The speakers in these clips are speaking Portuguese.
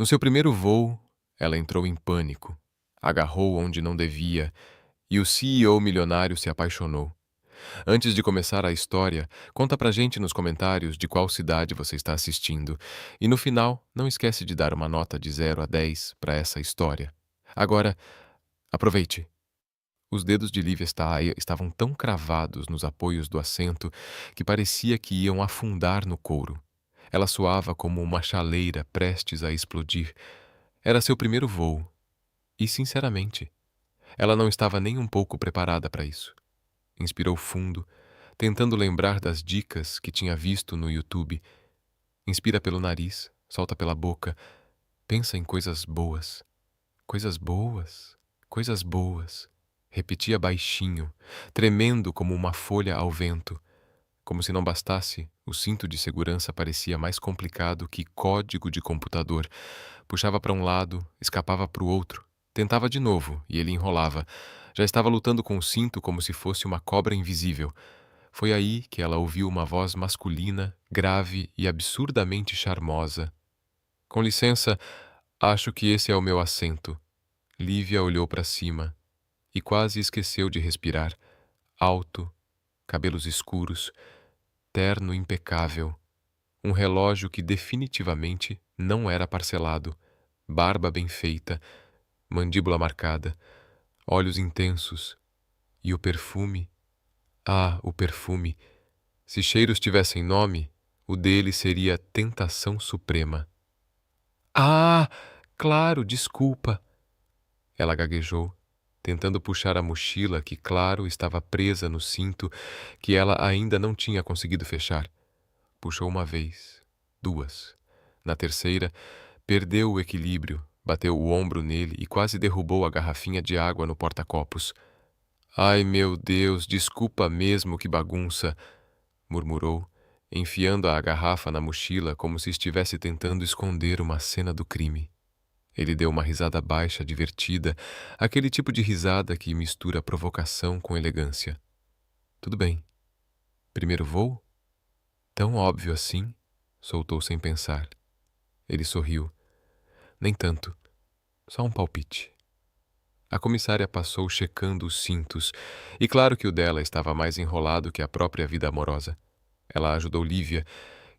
No seu primeiro voo, ela entrou em pânico, agarrou onde não devia e o CEO milionário se apaixonou. Antes de começar a história, conta pra gente nos comentários de qual cidade você está assistindo. E no final, não esquece de dar uma nota de 0 a 10 para essa história. Agora, aproveite. Os dedos de Lívia Staia estavam tão cravados nos apoios do assento que parecia que iam afundar no couro. Ela soava como uma chaleira prestes a explodir. Era seu primeiro voo. E, sinceramente, ela não estava nem um pouco preparada para isso. Inspirou fundo, tentando lembrar das dicas que tinha visto no YouTube. Inspira pelo nariz, solta pela boca. Pensa em coisas boas. Coisas boas. Coisas boas. Repetia baixinho, tremendo como uma folha ao vento. Como se não bastasse, o cinto de segurança parecia mais complicado que código de computador. Puxava para um lado, escapava para o outro. Tentava de novo, e ele enrolava. Já estava lutando com o cinto como se fosse uma cobra invisível. Foi aí que ela ouviu uma voz masculina, grave e absurdamente charmosa. Com licença, acho que esse é o meu assento. Lívia olhou para cima e quase esqueceu de respirar. Alto, cabelos escuros, terno impecável, um relógio que definitivamente não era parcelado, barba bem feita, mandíbula marcada, olhos intensos. E o perfume? Ah, o perfume! Se cheiros tivessem nome, o dele seria Tentação Suprema. Ah, claro, desculpa! Ela gaguejou, tentando puxar a mochila que, claro, estava presa no cinto que ela ainda não tinha conseguido fechar. Puxou uma vez, duas. Na terceira, perdeu o equilíbrio, bateu o ombro nele e quase derrubou a garrafinha de água no porta-copos. Ai, meu Deus, desculpa mesmo, que bagunça! Murmurou, enfiando a garrafa na mochila como se estivesse tentando esconder uma cena do crime. Ele deu uma risada baixa, divertida, aquele tipo de risada que mistura provocação com elegância. Tudo bem. Primeiro voo? Tão óbvio assim? Soltou sem pensar. Ele sorriu. Nem tanto. Só um palpite. A comissária passou checando os cintos, e claro que o dela estava mais enrolado que a própria vida amorosa. Ela ajudou Lívia,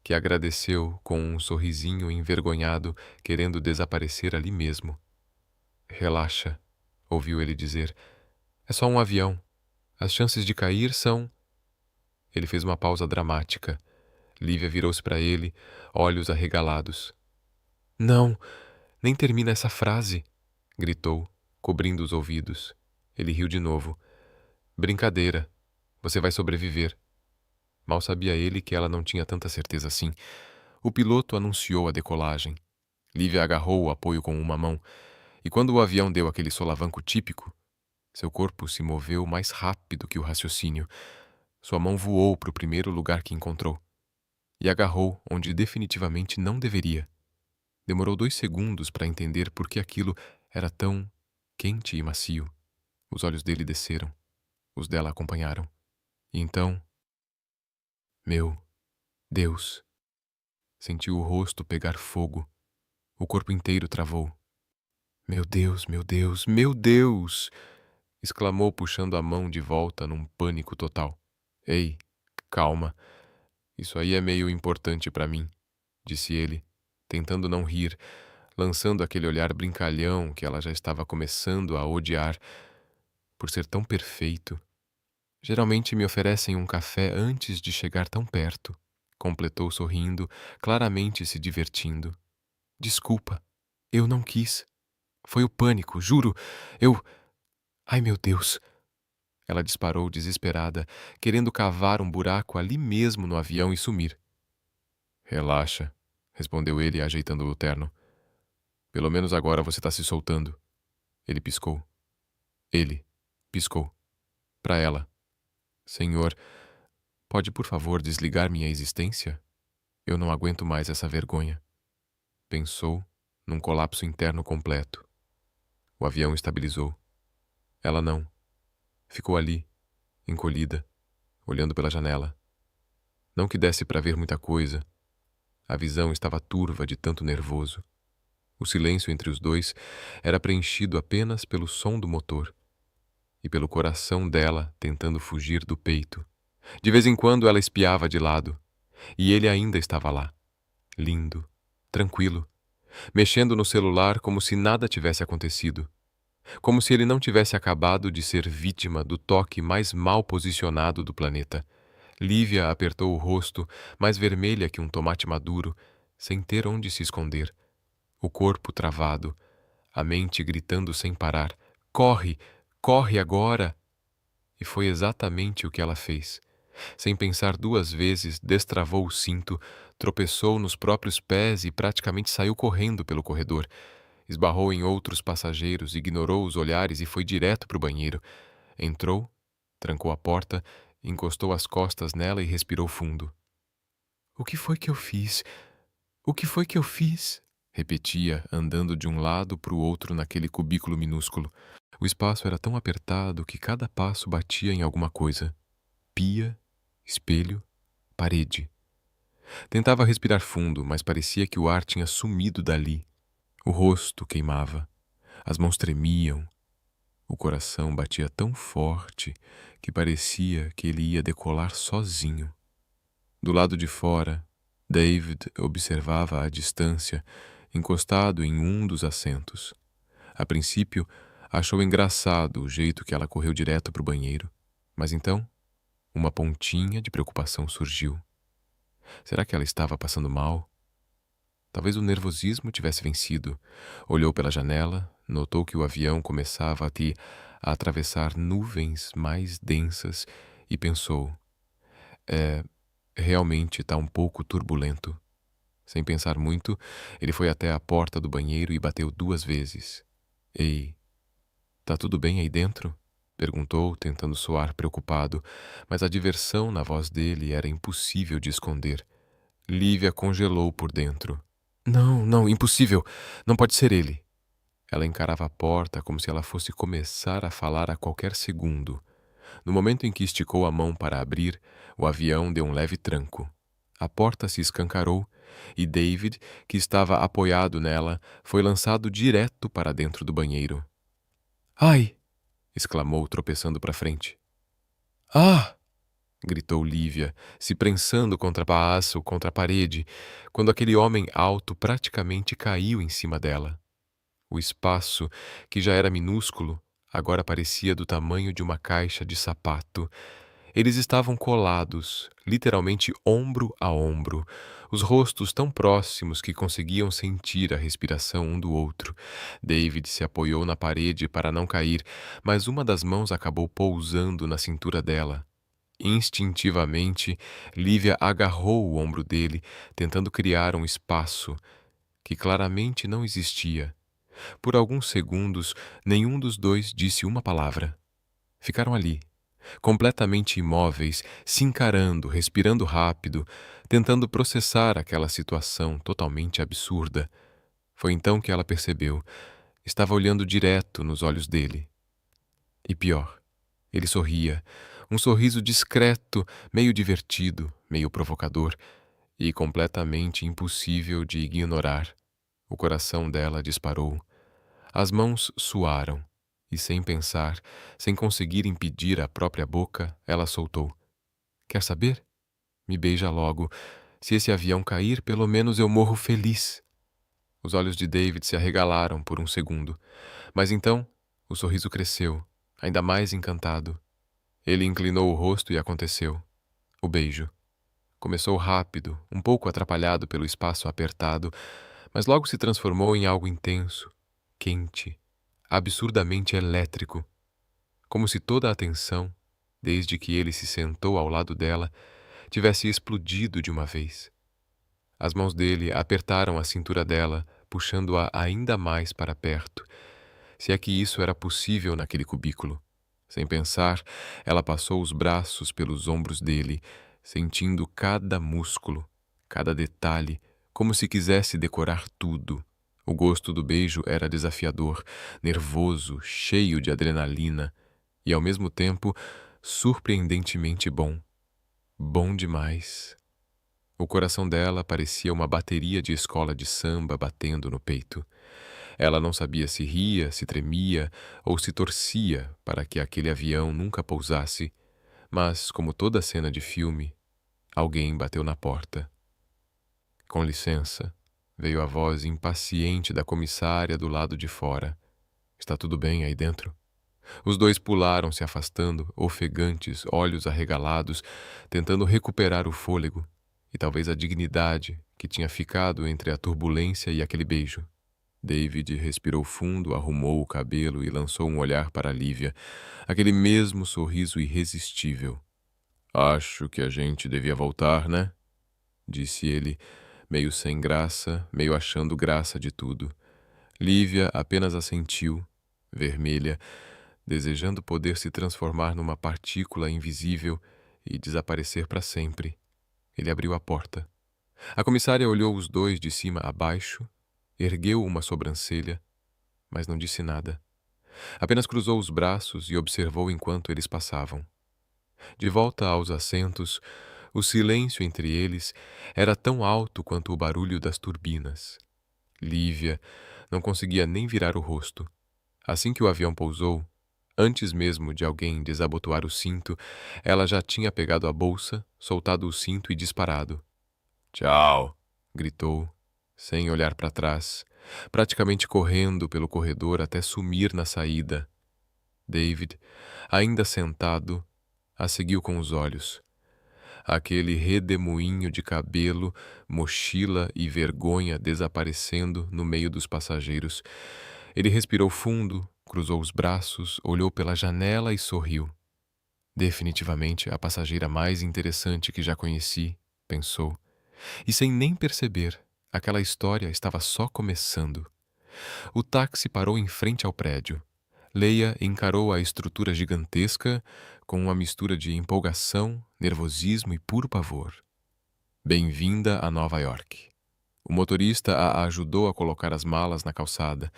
que agradeceu com um sorrisinho envergonhado, querendo desaparecer ali mesmo. Relaxa, ouviu ele dizer. É só um avião. As chances de cair são... Ele fez uma pausa dramática. Lívia virou-se para ele, olhos arregalados. Não, nem termina essa frase, gritou, cobrindo os ouvidos. Ele riu de novo. Brincadeira. Você vai sobreviver. Mal sabia ele que ela não tinha tanta certeza assim. O piloto anunciou a decolagem. Lívia agarrou o apoio com uma mão, e quando o avião deu aquele solavanco típico, seu corpo se moveu mais rápido que o raciocínio. Sua mão voou para o primeiro lugar que encontrou, e agarrou onde definitivamente não deveria. Demorou 2 segundos para entender por que aquilo era tão quente e macio. Os olhos dele desceram, os dela acompanharam. E então... Meu Deus! Sentiu o rosto pegar fogo. O corpo inteiro travou. Meu Deus, meu Deus, meu Deus! Exclamou, puxando a mão de volta num pânico total. Ei, calma. Isso aí é meio importante para mim, disse ele, tentando não rir, lançando aquele olhar brincalhão que ela já estava começando a odiar por ser tão perfeito. Geralmente me oferecem um café antes de chegar tão perto, completou sorrindo, claramente se divertindo. Desculpa, eu não quis. Foi o pânico, juro. Eu... Ai, meu Deus! Ela disparou desesperada, querendo cavar um buraco ali mesmo no avião e sumir. Relaxa, respondeu ele, ajeitando o terno. Pelo menos agora você está se soltando. Ele piscou. Ele piscou. Para ela. Senhor, pode por favor desligar minha existência? Eu não aguento mais essa vergonha. Pensou, num colapso interno completo. O avião estabilizou. Ela não. Ficou ali, encolhida, olhando pela janela. Não que desse para ver muita coisa. A visão estava turva de tanto nervoso. O silêncio entre os dois era preenchido apenas pelo som do motor e pelo coração dela tentando fugir do peito. De vez em quando ela espiava de lado, e ele ainda estava lá, lindo, tranquilo, mexendo no celular como se nada tivesse acontecido, como se ele não tivesse acabado de ser vítima do toque mais mal posicionado do planeta. Lívia apertou o rosto, mais vermelha que um tomate maduro, sem ter onde se esconder, o corpo travado, a mente gritando sem parar: corre, corre agora! E foi exatamente o que ela fez. Sem pensar duas vezes, destravou o cinto, tropeçou nos próprios pés e praticamente saiu correndo pelo corredor. Esbarrou em outros passageiros, ignorou os olhares e foi direto para o banheiro. Entrou, trancou a porta, encostou as costas nela e respirou fundo. O que foi que eu fiz? O que foi que eu fiz? Repetia, andando de um lado para o outro naquele cubículo minúsculo. O espaço era tão apertado que cada passo batia em alguma coisa. Pia, espelho, parede. Tentava respirar fundo, mas parecia que o ar tinha sumido dali. O rosto queimava, as mãos tremiam, o coração batia tão forte que parecia que ele ia decolar sozinho. Do lado de fora, David observava à distância, encostado em um dos assentos. A princípio, achou engraçado o jeito que ela correu direto para o banheiro, mas então, uma pontinha de preocupação surgiu. Será que ela estava passando mal? Talvez o nervosismo tivesse vencido. Olhou pela janela, notou que o avião começava a atravessar nuvens mais densas e pensou: é, realmente está um pouco turbulento. Sem pensar muito, ele foi até a porta do banheiro e bateu 2 vezes. Ei, tá tudo bem aí dentro? Perguntou, tentando soar preocupado, mas a diversão na voz dele era impossível de esconder. Lívia congelou por dentro. Não, não, impossível. Não pode ser ele. Ela encarava a porta como se ela fosse começar a falar a qualquer segundo. No momento em que esticou a mão para abrir, o avião deu um leve tranco. A porta se escancarou e David, que estava apoiado nela, foi lançado direto para dentro do banheiro. Ai! Exclamou, tropeçando para frente. Ah! Gritou Lívia, se prensando contra contra a parede, quando aquele homem alto praticamente caiu em cima dela. O espaço, que já era minúsculo, agora parecia do tamanho de uma caixa de sapato. Eles estavam colados, literalmente ombro a ombro, os rostos tão próximos que conseguiam sentir a respiração um do outro. David se apoiou na parede para não cair, mas uma das mãos acabou pousando na cintura dela. Instintivamente, Lívia agarrou o ombro dele, tentando criar um espaço que claramente não existia. Por alguns segundos, nenhum dos dois disse uma palavra. Ficaram ali, completamente imóveis, se encarando, respirando rápido, tentando processar aquela situação totalmente absurda. Foi então que ela percebeu. Estava olhando direto nos olhos dele. E pior, ele sorria, um sorriso discreto, meio divertido, meio provocador e completamente impossível de ignorar. O coração dela disparou. As mãos suaram e, sem pensar, sem conseguir impedir a própria boca, ela soltou: Quer saber? Me beija logo. Se esse avião cair, pelo menos eu morro feliz. Os olhos de David se arregalaram por um segundo, mas então o sorriso cresceu, ainda mais encantado. Ele inclinou o rosto e aconteceu. O beijo. Começou rápido, um pouco atrapalhado pelo espaço apertado, mas logo se transformou em algo intenso, quente, absurdamente elétrico, como se toda a atenção, desde que ele se sentou ao lado dela, tivesse explodido de uma vez. As mãos dele apertaram a cintura dela, puxando-a ainda mais para perto, se é que isso era possível naquele cubículo. Sem pensar, ela passou os braços pelos ombros dele, sentindo cada músculo, cada detalhe, como se quisesse decorar tudo. O gosto do beijo era desafiador, nervoso, cheio de adrenalina e, ao mesmo tempo, surpreendentemente bom. Bom demais. O coração dela parecia uma bateria de escola de samba batendo no peito. Ela não sabia se ria, se tremia ou se torcia para que aquele avião nunca pousasse, mas, como toda cena de filme, alguém bateu na porta. Com licença, veio a voz impaciente da comissária do lado de fora. Está tudo bem aí dentro? Os dois pularam, se afastando, ofegantes, olhos arregalados, tentando recuperar o fôlego e talvez a dignidade que tinha ficado entre a turbulência e aquele beijo. David respirou fundo, arrumou o cabelo e lançou um olhar para Lívia, aquele mesmo sorriso irresistível. Acho que a gente devia voltar, né? Disse ele, meio sem graça, meio achando graça de tudo. Lívia apenas assentiu, vermelha, desejando poder se transformar numa partícula invisível e desaparecer para sempre. Ele abriu a porta. A comissária olhou os dois de cima a baixo, ergueu uma sobrancelha, mas não disse nada. Apenas cruzou os braços e observou enquanto eles passavam. De volta aos assentos, o silêncio entre eles era tão alto quanto o barulho das turbinas. Lívia não conseguia nem virar o rosto. Assim que o avião pousou, antes mesmo de alguém desabotoar o cinto, ela já tinha pegado a bolsa, soltado o cinto e disparado. Tchau! Gritou, sem olhar para trás, praticamente correndo pelo corredor até sumir na saída. David, ainda sentado, a seguiu com os olhos. Aquele redemoinho de cabelo, mochila e vergonha desaparecendo no meio dos passageiros. Ele respirou fundo, cruzou os braços, olhou pela janela e sorriu. Definitivamente a passageira mais interessante que já conheci, pensou. E sem nem perceber, aquela história estava só começando. O táxi parou em frente ao prédio. Leia encarou a estrutura gigantesca com uma mistura de empolgação, nervosismo e puro pavor. Bem-vinda a Nova York. O motorista a ajudou a colocar as malas na calçada.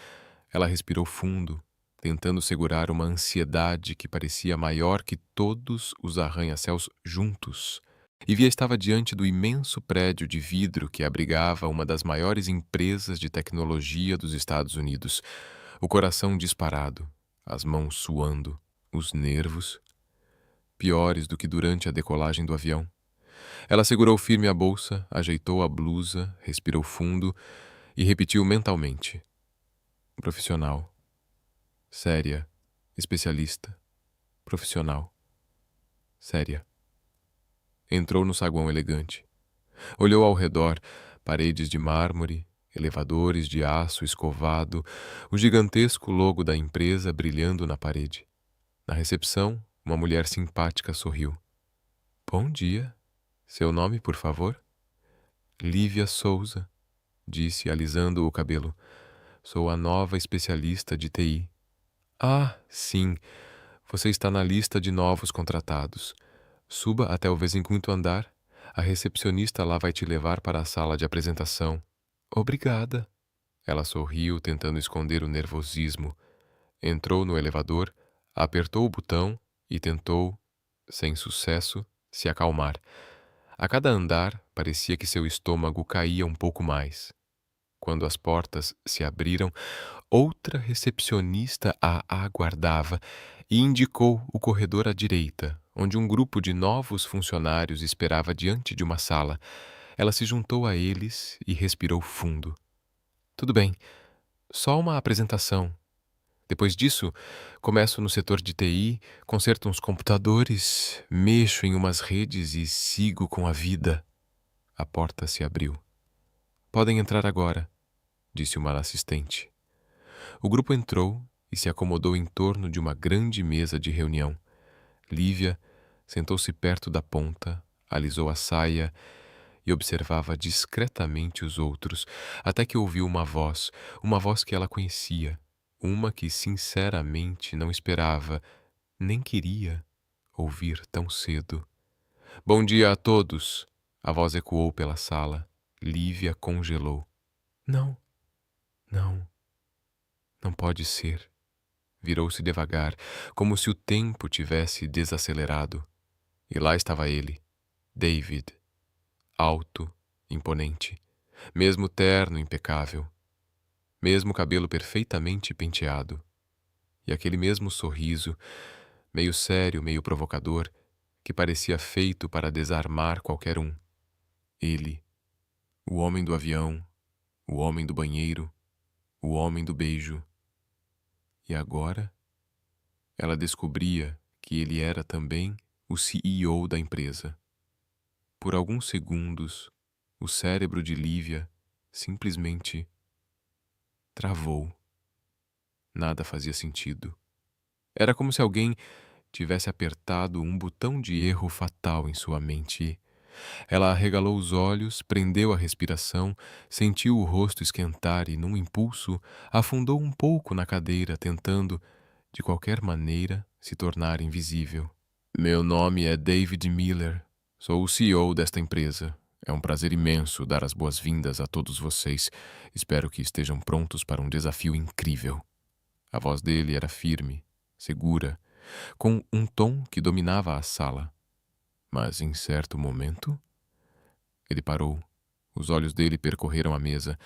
Ela respirou fundo, tentando segurar uma ansiedade que parecia maior que todos os arranha-céus juntos. Ivia estava diante do imenso prédio de vidro que abrigava uma das maiores empresas de tecnologia dos Estados Unidos. O coração disparado, as mãos suando, os nervos, piores do que durante a decolagem do avião. Ela segurou firme a bolsa, ajeitou a blusa, respirou fundo e repetiu mentalmente. Profissional. Séria. Especialista. Profissional. Séria. Entrou no saguão elegante. Olhou ao redor, paredes de mármore, elevadores de aço escovado, o gigantesco logo da empresa brilhando na parede. Na recepção, uma mulher simpática sorriu. Bom dia. Seu nome, por favor? Lívia Souza, disse, alisando o cabelo. Sou a nova especialista de TI. Ah, sim. Você está na lista de novos contratados. Suba até o 25º andar. A recepcionista lá vai te levar para a sala de apresentação. Obrigada. Ela sorriu, tentando esconder o nervosismo. Entrou no elevador, apertou o botão e tentou, sem sucesso, se acalmar. A cada andar, parecia que seu estômago caía um pouco mais. Quando as portas se abriram, outra recepcionista a aguardava e indicou o corredor à direita, onde um grupo de novos funcionários esperava diante de uma sala. Ela se juntou a eles e respirou fundo. Tudo bem, só uma apresentação. Depois disso, começo no setor de TI, conserto uns computadores, mexo em umas redes e sigo com a vida. A porta se abriu. Podem entrar agora, disse uma assistente. O grupo entrou e se acomodou em torno de uma grande mesa de reunião. Lívia sentou-se perto da ponta, alisou a saia e observava discretamente os outros, até que ouviu uma voz que ela conhecia, uma que sinceramente não esperava, nem queria ouvir tão cedo. Bom dia a todos! A voz ecoou pela sala. Lívia congelou. Não, não, não pode ser. Virou-se devagar, como se o tempo tivesse desacelerado. E lá estava ele, David. alto, imponente, mesmo terno impecável, mesmo cabelo perfeitamente penteado, e aquele mesmo sorriso, meio sério, meio provocador, que parecia feito para desarmar qualquer um. Ele, o homem do avião, o homem do banheiro, o homem do beijo. E agora, ela descobria que ele era também o CEO da empresa. Por alguns segundos, o cérebro de Lívia simplesmente travou. Nada fazia sentido. Era como se alguém tivesse apertado um botão de erro fatal em sua mente. Ela arregalou os olhos, prendeu a respiração, sentiu o rosto esquentar e, num impulso, afundou um pouco na cadeira, tentando, de qualquer maneira, se tornar invisível. Meu nome é David Miller. Sou o CEO desta empresa. É um prazer imenso dar as boas-vindas a todos vocês. Espero que estejam prontos para um desafio incrível. A voz dele era firme, segura, com um tom que dominava a sala. Mas, em certo momento, ele parou. Os olhos dele percorreram a mesa,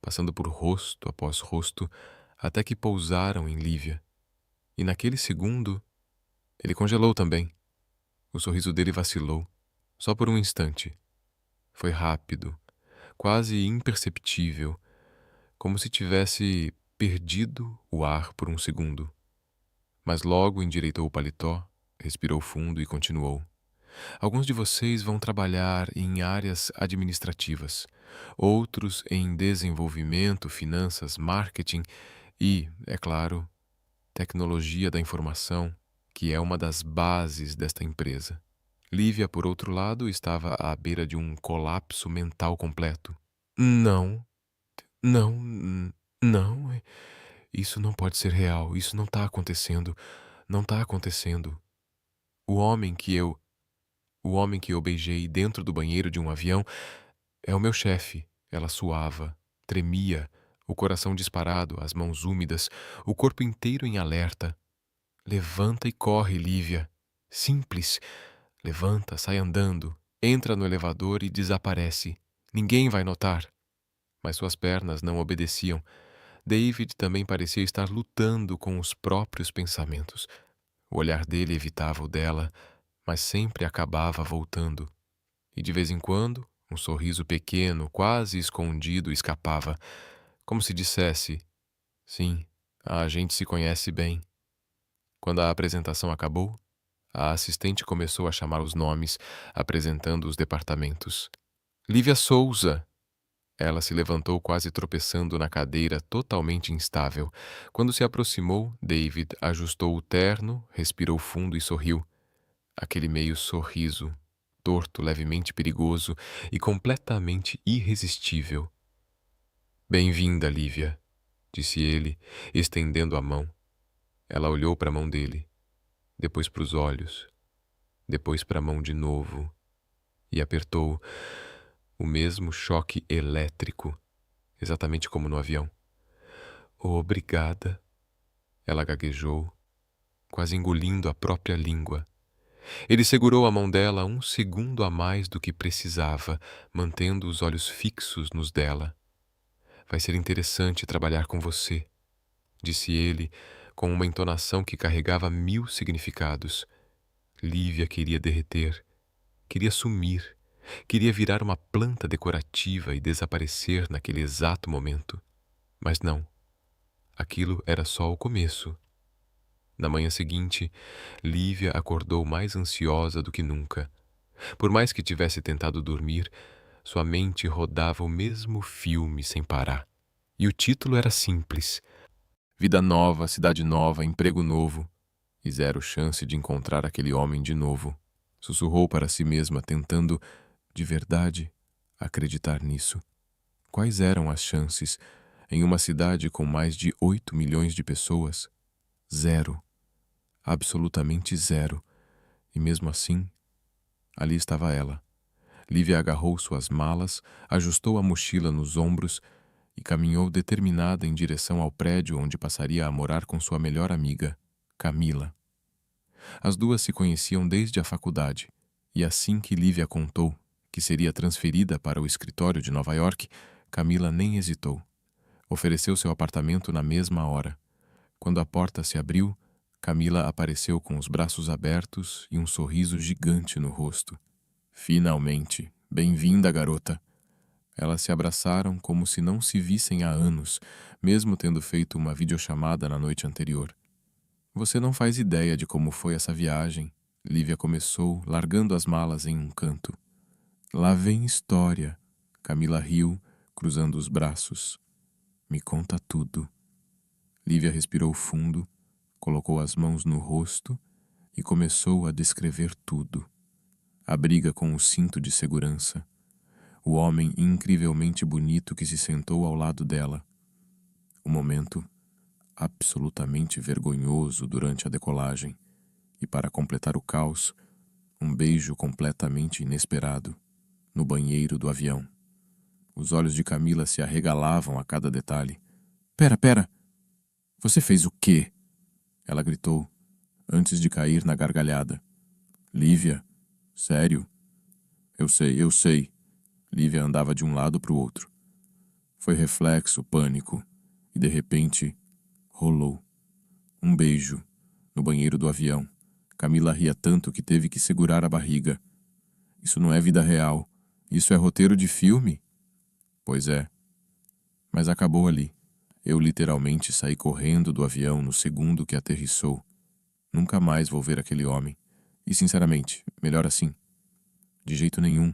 passando por rosto após rosto, até que pousaram em Lívia. E naquele segundo, ele congelou também. O sorriso dele vacilou, só por um instante. Foi rápido, quase imperceptível, como se tivesse perdido o ar por um segundo. Mas logo endireitou o paletó, respirou fundo e continuou. Alguns de vocês vão trabalhar em áreas administrativas, outros em desenvolvimento, finanças, marketing e, é claro, tecnologia da informação, que é uma das bases desta empresa. Lívia, por outro lado, estava à beira de um colapso mental completo. Não, não, não. Isso não pode ser real. Isso não está acontecendo. Não está acontecendo. O homem que eu. O homem que eu beijei dentro do banheiro de um avião é o meu chefe. Ela suava, tremia, o coração disparado, as mãos úmidas, o corpo inteiro em alerta. Levanta e corre, Lívia. Simples. Levanta, sai andando, entra no elevador e desaparece. Ninguém vai notar. Mas suas pernas não obedeciam. David também parecia estar lutando com os próprios pensamentos. O olhar dele evitava o dela, mas sempre acabava voltando. E de vez em quando, um sorriso pequeno, quase escondido, escapava, como se dissesse: sim, a gente se conhece bem. Quando a apresentação acabou, a assistente começou a chamar os nomes, apresentando os departamentos. Lívia Souza! Ela se levantou quase tropeçando na cadeira, totalmente instável. Quando se aproximou, David ajustou o terno, respirou fundo e sorriu. Aquele meio sorriso, torto, levemente perigoso e completamente irresistível. Bem-vinda, Lívia, disse ele, estendendo a mão. Ela olhou para a mão dele, depois para os olhos, depois para a mão de novo, e apertou. O mesmo choque elétrico, exatamente como no avião. Obrigada, ela gaguejou, quase engolindo a própria língua. Ele segurou a mão dela um segundo a mais do que precisava, mantendo os olhos fixos nos dela. Vai ser interessante trabalhar com você, disse ele, com uma entonação que carregava 1000 significados. Lívia queria derreter, queria sumir, queria virar uma planta decorativa e desaparecer naquele exato momento. Mas não, aquilo era só o começo. Na manhã seguinte, Lívia acordou mais ansiosa do que nunca. Por mais que tivesse tentado dormir, sua mente rodava o mesmo filme sem parar. E o título era simples: Vida nova, cidade nova, emprego novo. E zero chance de encontrar aquele homem de novo. Sussurrou para si mesma, tentando, de verdade, acreditar nisso. Quais eram as chances em uma cidade com mais de 8 milhões de pessoas? Zero. Absolutamente zero. E mesmo assim, ali estava ela. Lívia agarrou suas malas, ajustou a mochila nos ombros e caminhou determinada em direção ao prédio onde passaria a morar com sua melhor amiga, Camila. As duas se conheciam desde a faculdade, e assim que Lívia contou que seria transferida para o escritório de Nova York, Camila nem hesitou. Ofereceu seu apartamento na mesma hora. Quando a porta se abriu, Camila apareceu com os braços abertos e um sorriso gigante no rosto. Finalmente, bem-vinda, garota. Elas se abraçaram como se não se vissem há anos, mesmo tendo feito uma videochamada na noite anterior. Você não faz ideia de como foi essa viagem, Lívia começou, largando as malas em um canto. Lá vem história. Camila riu, cruzando os braços. Me conta tudo. Lívia respirou fundo, colocou as mãos no rosto e começou a descrever tudo. A briga com o cinto de segurança. O homem incrivelmente bonito que se sentou ao lado dela. O momento absolutamente vergonhoso durante a decolagem. E para completar o caos, um beijo completamente inesperado, no banheiro do avião. Os olhos de Camila se arregalavam a cada detalhe. Pera! Você fez o quê? Ela gritou, antes de cair na gargalhada. Lívia, sério? Eu sei. Lívia andava de um lado para o outro. Foi reflexo, pânico, e de repente, rolou. Um beijo, no banheiro do avião. Camila ria tanto que teve que segurar a barriga. Isso não é vida real. Isso é roteiro de filme? Pois é. Mas acabou ali. Eu literalmente saí correndo do avião no segundo que aterrissou. Nunca mais vou ver aquele homem. E sinceramente, melhor assim. De jeito nenhum.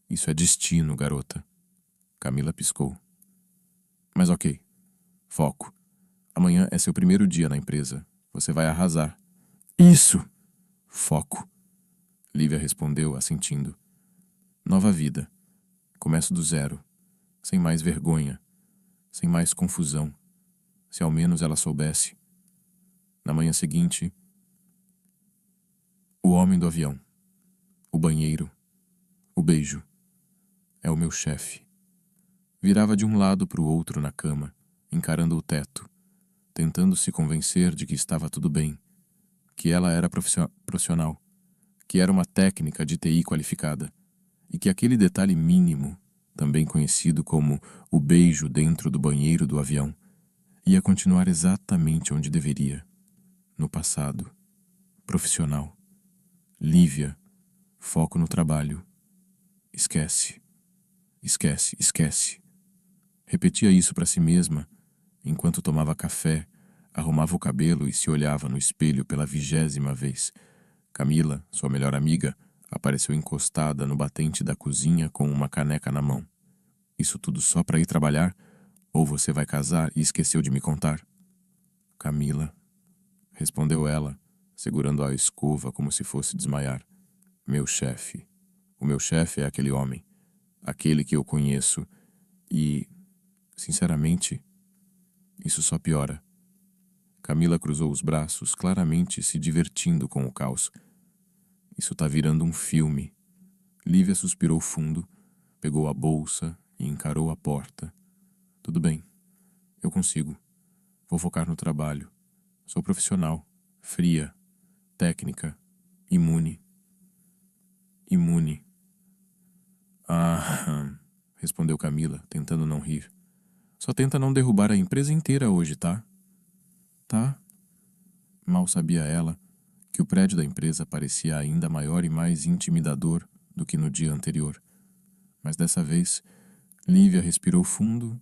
Isso é destino, garota. Camila piscou. Mas ok. Foco. Amanhã é seu primeiro dia na empresa. Você vai arrasar. Isso! Foco. Lívia respondeu, assentindo. Nova vida. Começo do zero. Sem mais vergonha. Sem mais confusão. Se ao menos ela soubesse. Na manhã seguinte, o homem do avião. O banheiro. O beijo. É o meu chefe. Virava de um lado para o outro na cama, encarando o teto, tentando se convencer de que estava tudo bem, que ela era profissional, que era uma técnica de TI qualificada, e que aquele detalhe mínimo, também conhecido como o beijo dentro do banheiro do avião, ia continuar exatamente onde deveria, no passado, profissional. Lívia, foco no trabalho. Esquece. Repetia isso para si mesma, enquanto tomava café, arrumava o cabelo e se olhava no espelho pela 20ª vez. Camila, sua melhor amiga, apareceu encostada no batente da cozinha com uma caneca na mão. Isso tudo só para ir trabalhar? Ou você vai casar e esqueceu de me contar? Camila, respondeu ela, segurando a escova como se fosse desmaiar. Meu chefe. O meu chefe é aquele homem. Aquele que eu conheço. E, sinceramente, isso só piora. Camila cruzou os braços, claramente se divertindo com o caos. Isso tá virando um filme. Lívia suspirou fundo, pegou a bolsa e encarou a porta. Tudo bem. Eu consigo. Vou focar no trabalho. Sou profissional. Fria. Técnica. Imune. Ah, respondeu Camila, tentando não rir. Só tenta não derrubar a empresa inteira hoje, tá? Tá. Mal sabia ela que o prédio da empresa parecia ainda maior e mais intimidador do que no dia anterior. Mas dessa vez, Lívia respirou fundo,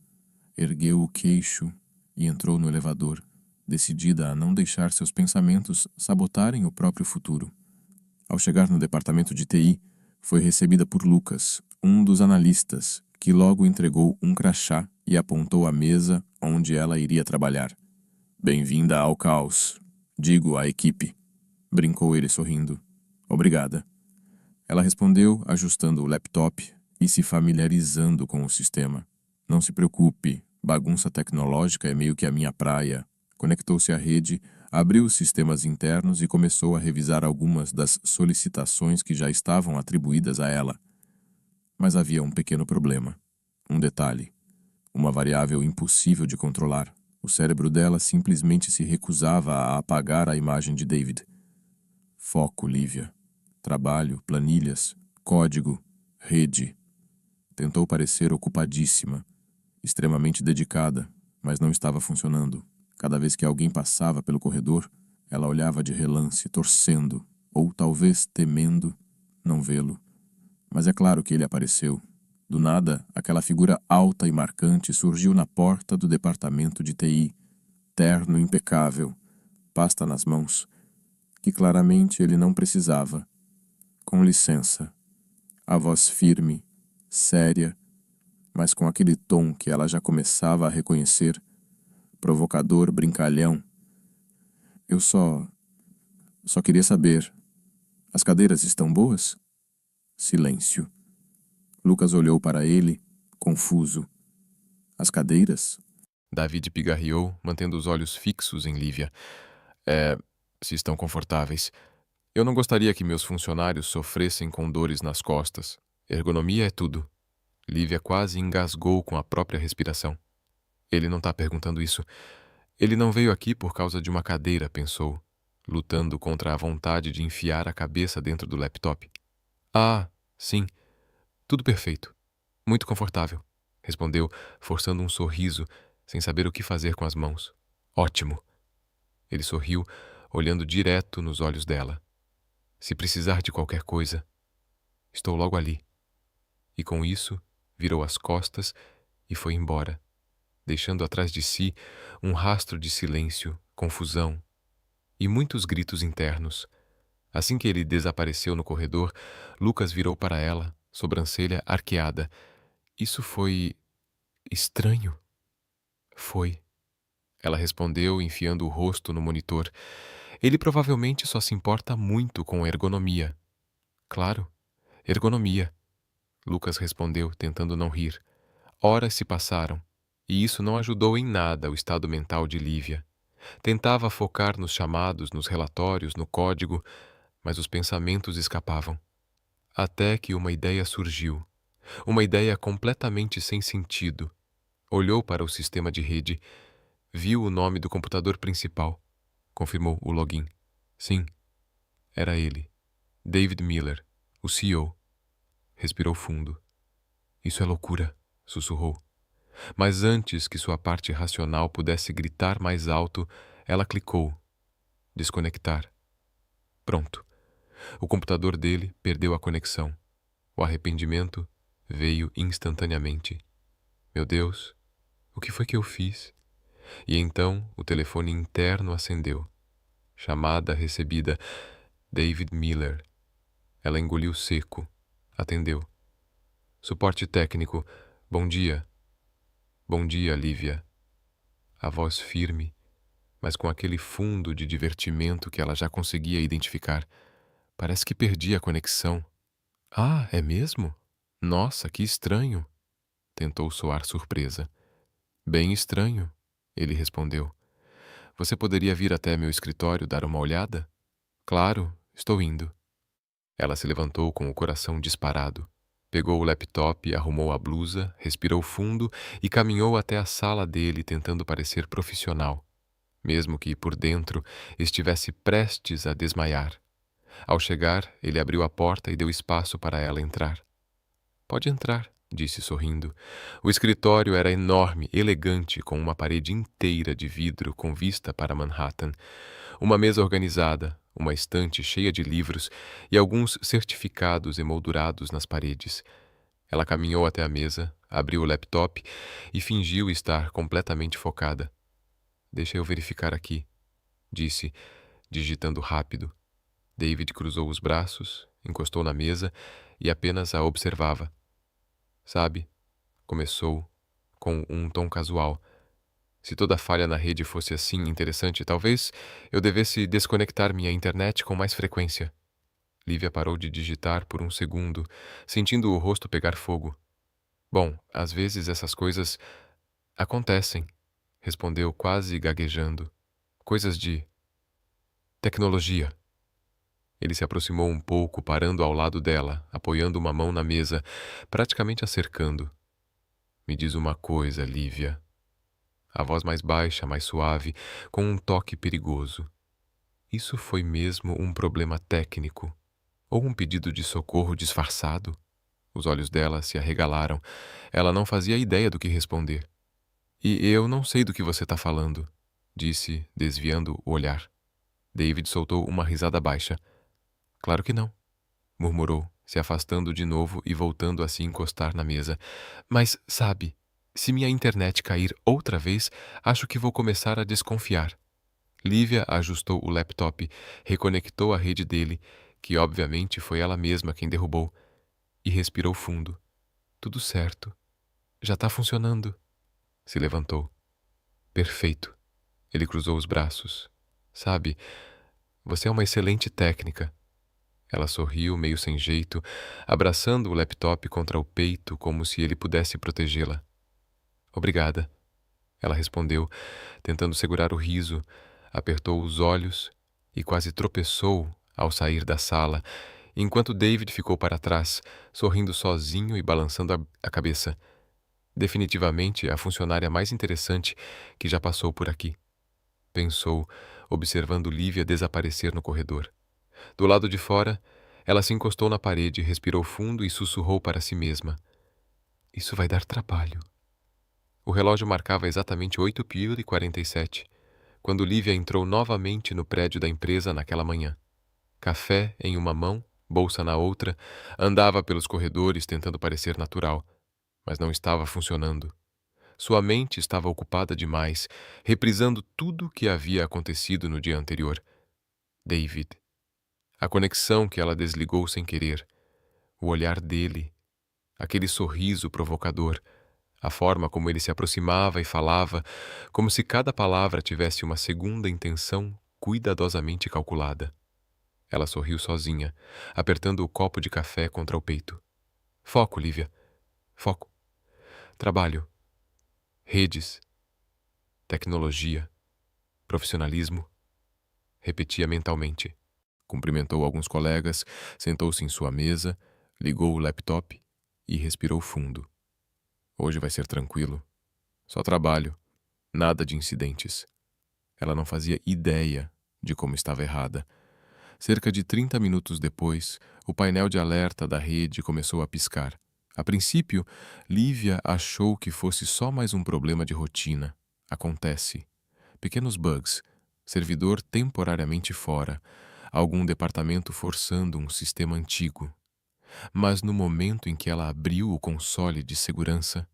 ergueu o queixo e entrou no elevador, decidida a não deixar seus pensamentos sabotarem o próprio futuro. Ao chegar no departamento de TI, foi recebida por Lucas, um dos analistas, que logo entregou um crachá e apontou a mesa onde ela iria trabalhar. Bem-vinda ao caos. Digo à equipe. Brincou ele sorrindo. Obrigada. Ela respondeu, ajustando o laptop e se familiarizando com o sistema. Não se preocupe, bagunça tecnológica é meio que a minha praia. Conectou-se à rede, abriu os sistemas internos e começou a revisar algumas das solicitações que já estavam atribuídas a ela. Mas havia um pequeno problema. Um detalhe. Uma variável impossível de controlar. O cérebro dela simplesmente se recusava a apagar a imagem de David. Foco, Lívia. Trabalho, planilhas, código, Rede. Tentou parecer ocupadíssima, extremamente dedicada, mas não estava funcionando. Cada vez que alguém passava pelo corredor, ela olhava de relance, torcendo, ou talvez temendo, não vê-lo. Mas é claro que ele apareceu. Do nada, aquela figura alta e marcante surgiu na porta do departamento de TI, terno impecável, pasta nas mãos, que claramente ele não precisava. Com licença. A voz firme, séria, mas com aquele tom que ela já começava a reconhecer, provocador, brincalhão. Eu só queria saber. As cadeiras estão boas? Silêncio. Lucas olhou para ele, confuso. As cadeiras? David pigarreou, mantendo os olhos fixos em Lívia. Se estão confortáveis. Eu não gostaria que meus funcionários sofressem com dores nas costas. Ergonomia é tudo. Lívia quase engasgou com a própria respiração. Ele não está perguntando isso. Ele não veio aqui por causa de uma cadeira, pensou, lutando contra a vontade de enfiar a cabeça dentro do laptop. Ah, sim. Tudo perfeito. Muito confortável, respondeu, forçando um sorriso, sem saber o que fazer com as mãos. Ótimo. Ele sorriu, olhando direto nos olhos dela. Se precisar de qualquer coisa, estou logo ali. E com isso, virou as costas e foi embora, deixando atrás de si um rastro de silêncio, confusão e muitos gritos internos. Assim que ele desapareceu no corredor, Lucas virou para ela, sobrancelha arqueada. Isso foi estranho? Foi. Ela respondeu, enfiando o rosto no monitor. Ele provavelmente só se importa muito com ergonomia. Claro, ergonomia. Lucas respondeu, tentando não rir. Horas se passaram, e isso não ajudou em nada o estado mental de Lívia. Tentava focar nos chamados, nos relatórios, no código, mas os pensamentos escapavam. Até que uma ideia surgiu. Uma ideia completamente sem sentido. Olhou para o sistema de rede. Viu o nome do computador principal. Confirmou o login. Sim, era ele. David Miller, o CEO. Respirou fundo. Isso é loucura, sussurrou. Mas antes que sua parte racional pudesse gritar mais alto, ela clicou. Desconectar. Pronto. O computador dele perdeu a conexão. O arrependimento veio instantaneamente. Meu Deus, o que foi que eu fiz? E então o telefone interno acendeu. Chamada recebida. David Miller. Ela engoliu seco. Atendeu. Suporte técnico. Bom dia. Bom dia, Lívia. A voz firme, mas com aquele fundo de divertimento que ela já conseguia identificar. Parece que perdi a conexão. Ah, é mesmo? Nossa, que estranho. Tentou soar surpresa. Bem estranho, ele respondeu. Você poderia vir até meu escritório dar uma olhada? Claro, estou indo. Ela se levantou com o coração disparado. Pegou o laptop, arrumou a blusa, respirou fundo e caminhou até a sala dele tentando parecer profissional, mesmo que por dentro estivesse prestes a desmaiar. Ao chegar, ele abriu a porta e deu espaço para ela entrar. Pode entrar, disse sorrindo. O escritório era enorme, elegante, com uma parede inteira de vidro com vista para Manhattan. Uma mesa organizada, uma estante cheia de livros e alguns certificados emoldurados nas paredes. Ela caminhou até a mesa, abriu o laptop e fingiu estar completamente focada. Deixa eu verificar aqui, disse, digitando rápido. David cruzou os braços, encostou na mesa e apenas a observava. Sabe, começou, com um tom casual. Se toda falha na rede fosse assim interessante, talvez eu devesse desconectar minha internet com mais frequência. Lívia parou de digitar por um segundo, sentindo o rosto pegar fogo. Bom, às vezes essas coisas acontecem, respondeu quase gaguejando. Coisas de tecnologia. Ele se aproximou um pouco, parando ao lado dela, apoiando uma mão na mesa, praticamente a cercando. Me diz uma coisa, Lívia. A voz mais baixa, mais suave, com um toque perigoso. Isso foi mesmo um problema técnico? Ou um pedido de socorro disfarçado? Os olhos dela se arregalaram. Ela não fazia ideia do que responder. E eu não sei do que você está falando, disse, desviando o olhar. David soltou uma risada baixa. Claro que não, murmurou, se afastando de novo e voltando a se encostar na mesa. Mas, sabe, se minha internet cair outra vez, acho que vou começar a desconfiar. Lívia ajustou o laptop, reconectou a rede dele, que obviamente foi ela mesma quem derrubou, e respirou fundo. Tudo certo. Já está funcionando. Se levantou. Perfeito. Ele cruzou os braços. Sabe, você é uma excelente técnica. Ela sorriu, meio sem jeito, abraçando o laptop contra o peito como se ele pudesse protegê-la. Obrigada. Ela respondeu, tentando segurar o riso, apertou os olhos e quase tropeçou ao sair da sala, enquanto David ficou para trás, sorrindo sozinho e balançando a cabeça. Definitivamente a funcionária mais interessante que já passou por aqui, pensou, observando Lívia desaparecer no corredor. Do lado de fora, ela se encostou na parede, respirou fundo e sussurrou para si mesma. Isso vai dar trabalho. O relógio marcava exatamente 8h47, quando Lívia entrou novamente no prédio da empresa naquela manhã. Café em uma mão, bolsa na outra, andava pelos corredores tentando parecer natural, mas não estava funcionando. Sua mente estava ocupada demais, reprisando tudo o que havia acontecido no dia anterior. David. A conexão que ela desligou sem querer. O olhar dele. Aquele sorriso provocador. A forma como ele se aproximava e falava, como se cada palavra tivesse uma segunda intenção cuidadosamente calculada. Ela sorriu sozinha, apertando o copo de café contra o peito. Foco, Lívia. Foco. Trabalho. Redes. Tecnologia. Profissionalismo. Repetia mentalmente. Cumprimentou alguns colegas, sentou-se em sua mesa, ligou o laptop e respirou fundo. Hoje vai ser tranquilo. Só trabalho. Nada de incidentes. Ela não fazia ideia de como estava errada. Cerca de 30 minutos depois, o painel de alerta da rede começou a piscar. A princípio, Lívia achou que fosse só mais um problema de rotina. Acontece. Pequenos bugs. Servidor temporariamente fora. Algum departamento forçando um sistema antigo. Mas no momento em que ela abriu o console de segurança,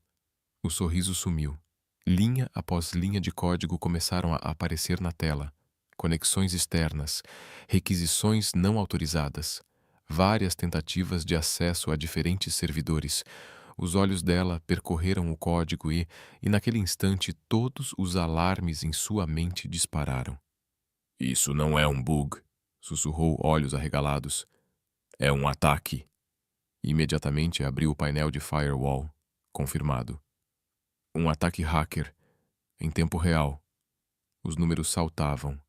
o sorriso sumiu. Linha após linha de código começaram a aparecer na tela. Conexões externas, requisições não autorizadas, várias tentativas de acesso a diferentes servidores. Os olhos dela percorreram o código e naquele instante, todos os alarmes em sua mente dispararam. Isso não é um bug, sussurrou, olhos arregalados. É um ataque. Imediatamente abriu o painel de firewall. Confirmado. Um ataque hacker. Em tempo real. Os números saltavam.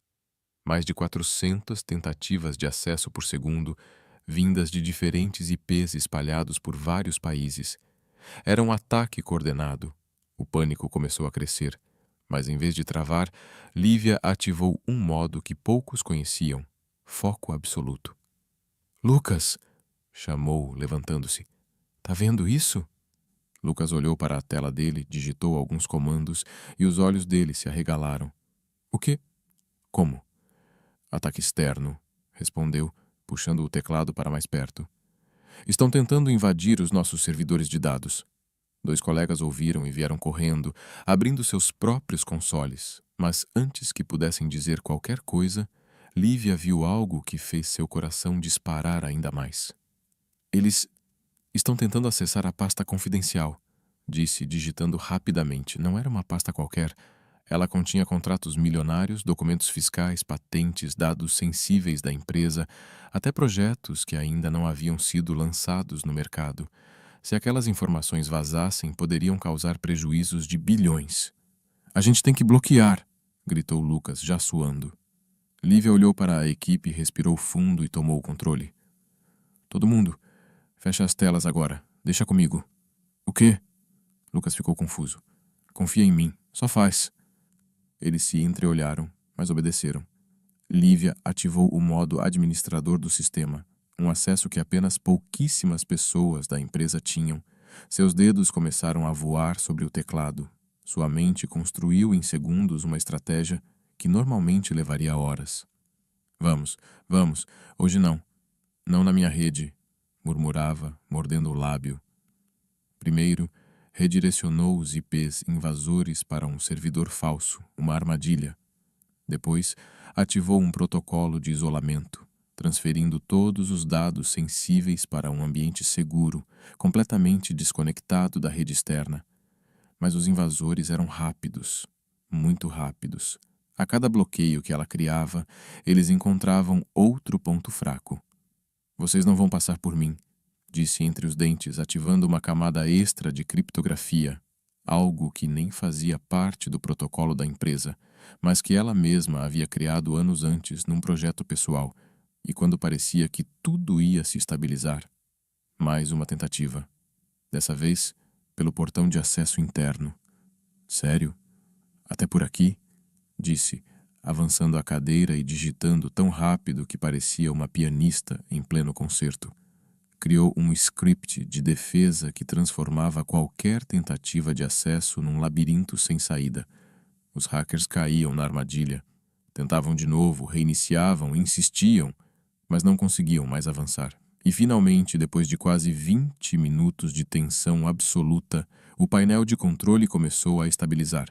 Mais de 400 tentativas de acesso por segundo, vindas de diferentes IPs espalhados por vários países. Era um ataque coordenado. O pânico começou a crescer, mas em vez de travar, Lívia ativou um modo que poucos conheciam: foco absoluto. Lucas! Chamou, levantando-se. Tá vendo isso? Lucas olhou para a tela dele, digitou alguns comandos e os olhos dele se arregalaram. O quê? Como? Ataque externo, respondeu, puxando o teclado para mais perto. Estão tentando invadir os nossos servidores de dados. 2 colegas ouviram e vieram correndo, abrindo seus próprios consoles, mas antes que pudessem dizer qualquer coisa, Lívia viu algo que fez seu coração disparar ainda mais. Eles estão tentando acessar a pasta confidencial, disse, digitando rapidamente. Não era uma pasta qualquer. Ela continha contratos milionários, documentos fiscais, patentes, dados sensíveis da empresa, até projetos que ainda não haviam sido lançados no mercado. Se aquelas informações vazassem, poderiam causar prejuízos de bilhões. A gente tem que bloquear, gritou Lucas, já suando. Lívia olhou para a equipe, respirou fundo e tomou o controle. Todo mundo, fecha as telas agora. Deixa comigo. O quê? Lucas ficou confuso. Confia em mim. Só faz. Eles se entreolharam, mas obedeceram. Lívia ativou o modo administrador do sistema, um acesso que apenas pouquíssimas pessoas da empresa tinham. Seus dedos começaram a voar sobre o teclado. Sua mente construiu em segundos uma estratégia que normalmente levaria horas. Vamos, vamos, hoje não. Não na minha rede, murmurava, mordendo o lábio. Primeiro, redirecionou os IPs invasores para um servidor falso, uma armadilha. Depois, ativou um protocolo de isolamento, transferindo todos os dados sensíveis para um ambiente seguro, completamente desconectado da rede externa. Mas os invasores eram rápidos, muito rápidos. A cada bloqueio que ela criava, eles encontravam outro ponto fraco. Vocês não vão passar por mim, disse entre os dentes, ativando uma camada extra de criptografia, algo que nem fazia parte do protocolo da empresa, mas que ela mesma havia criado anos antes num projeto pessoal, e quando parecia que tudo ia se estabilizar. Mais uma tentativa. Dessa vez, pelo portão de acesso interno. Sério? Até por aqui? Disse, avançando a cadeira e digitando tão rápido que parecia uma pianista em pleno concerto. Criou um script de defesa que transformava qualquer tentativa de acesso num labirinto sem saída. Os hackers caíam na armadilha. Tentavam de novo, reiniciavam, insistiam, mas não conseguiam mais avançar. E finalmente, depois de quase 20 minutos de tensão absoluta, o painel de controle começou a estabilizar.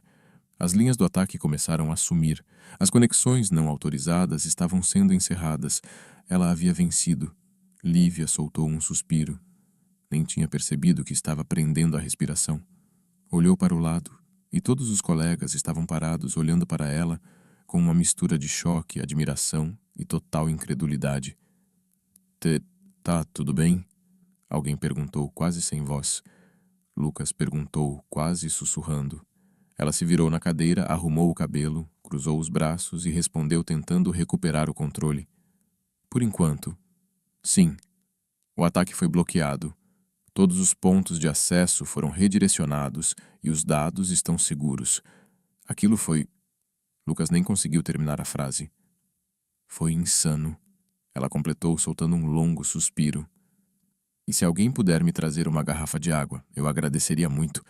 As linhas do ataque começaram a sumir. As conexões não autorizadas estavam sendo encerradas. Ela havia vencido. Lívia soltou um suspiro. Nem tinha percebido que estava prendendo a respiração. Olhou para o lado, e todos os colegas estavam parados olhando para ela com uma mistura de choque, admiração e total incredulidade. Tá tudo bem? Alguém perguntou, quase sem voz. Lucas perguntou, quase sussurrando. Ela se virou na cadeira, arrumou o cabelo, cruzou os braços e respondeu tentando recuperar o controle. Por enquanto, sim. O ataque foi bloqueado. Todos os pontos de acesso foram redirecionados e os dados estão seguros. Aquilo foi... Lucas nem conseguiu terminar a frase. Foi insano. Ela completou soltando um longo suspiro. E se alguém puder me trazer uma garrafa de água, eu agradeceria muito.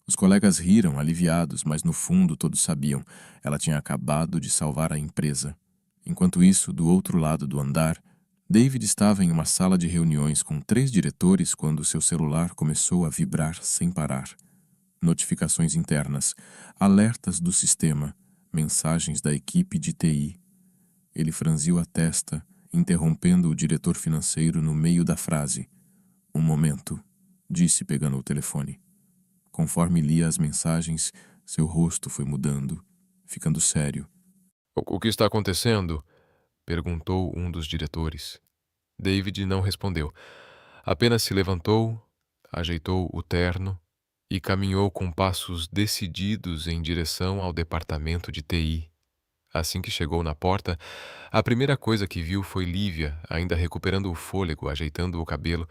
Os colegas riram, aliviados, mas no fundo todos sabiam. Ela tinha acabado de salvar a empresa. Enquanto isso, do outro lado do andar, David estava em uma sala de reuniões com 3 diretores quando seu celular começou a vibrar sem parar. Notificações internas, alertas do sistema, mensagens da equipe de TI. Ele franziu a testa, interrompendo o diretor financeiro no meio da frase. Um momento, disse pegando o telefone. Conforme lia as mensagens, seu rosto foi mudando, ficando sério. O que está acontecendo? Perguntou um dos diretores. David não respondeu. Apenas se levantou, ajeitou o terno e caminhou com passos decididos em direção ao departamento de TI. Assim que chegou na porta, a primeira coisa que viu foi Lívia, ainda recuperando o fôlego, ajeitando o cabelo,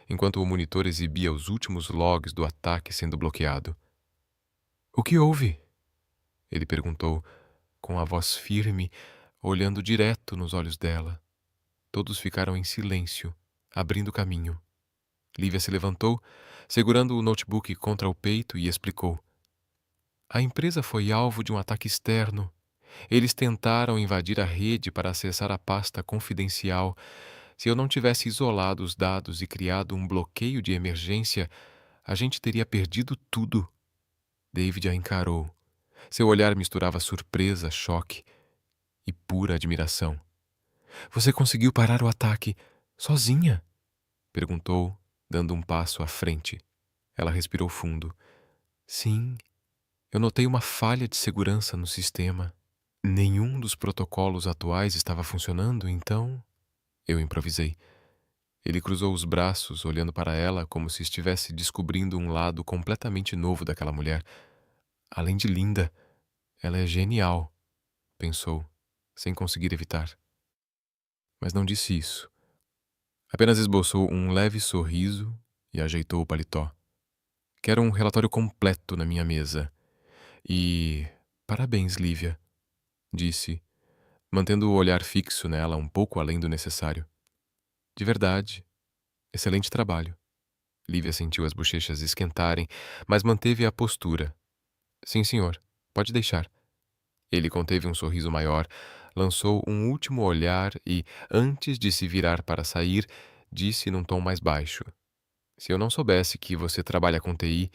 enquanto o monitor exibia os últimos logs do ataque sendo bloqueado. "O que houve?" Ele perguntou, com a voz firme, olhando direto nos olhos dela. Todos ficaram em silêncio, abrindo caminho. Lívia se levantou, segurando o notebook contra o peito e explicou. A empresa foi alvo de um ataque externo. Eles tentaram invadir a rede para acessar a pasta confidencial. Se eu não tivesse isolado os dados e criado um bloqueio de emergência, a gente teria perdido tudo. David a encarou. Seu olhar misturava surpresa, choque e pura admiração. Você conseguiu parar o ataque sozinha? Perguntou, dando um passo à frente. Ela respirou fundo. Sim, eu notei uma falha de segurança no sistema. Nenhum dos protocolos atuais estava funcionando, então eu improvisei. Ele cruzou os braços, olhando para ela como se estivesse descobrindo um lado completamente novo daquela mulher. Além de linda, ela é genial, pensou, sem conseguir evitar. Mas não disse isso. Apenas esboçou um leve sorriso e ajeitou o paletó. Quero um relatório completo na minha mesa. E... parabéns, Lívia, disse, mantendo o olhar fixo nela um pouco além do necessário. De verdade. Excelente trabalho. Lívia sentiu as bochechas esquentarem, mas manteve a postura. Sim, senhor. Pode deixar. Ele conteve um sorriso maior, lançou um último olhar e, antes de se virar para sair, disse num tom mais baixo: Se eu não soubesse que você trabalha com TI,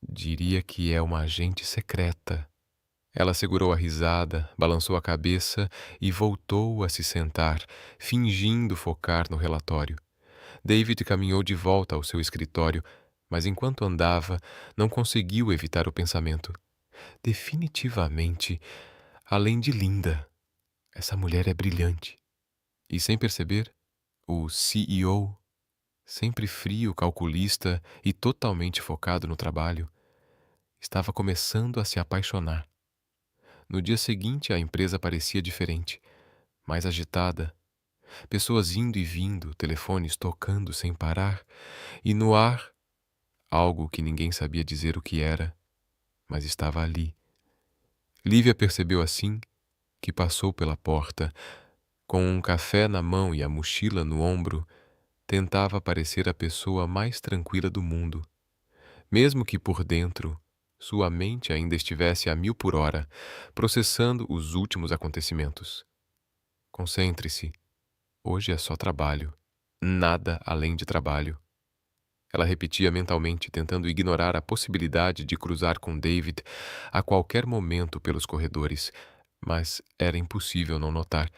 diria que é uma agente secreta. Ela segurou a risada, balançou a cabeça e voltou a se sentar, fingindo focar no relatório. David caminhou de volta ao seu escritório, mas enquanto andava, não conseguiu evitar o pensamento. Definitivamente, além de linda, essa mulher é brilhante. E sem perceber, o CEO, sempre frio, calculista e totalmente focado no trabalho, estava começando a se apaixonar. No dia seguinte, a empresa parecia diferente, mais agitada. Pessoas indo e vindo, telefones tocando sem parar, e no ar, algo que ninguém sabia dizer o que era, mas estava ali. Lívia percebeu assim que passou pela porta, com um café na mão e a mochila no ombro, tentava parecer a pessoa mais tranquila do mundo, mesmo que por dentro sua mente ainda estivesse a 1000 por hora, processando os últimos acontecimentos. Concentre-se. Hoje é só trabalho. Nada além de trabalho. Ela repetia mentalmente, tentando ignorar a possibilidade de cruzar com David a qualquer momento pelos corredores, mas era impossível não notar.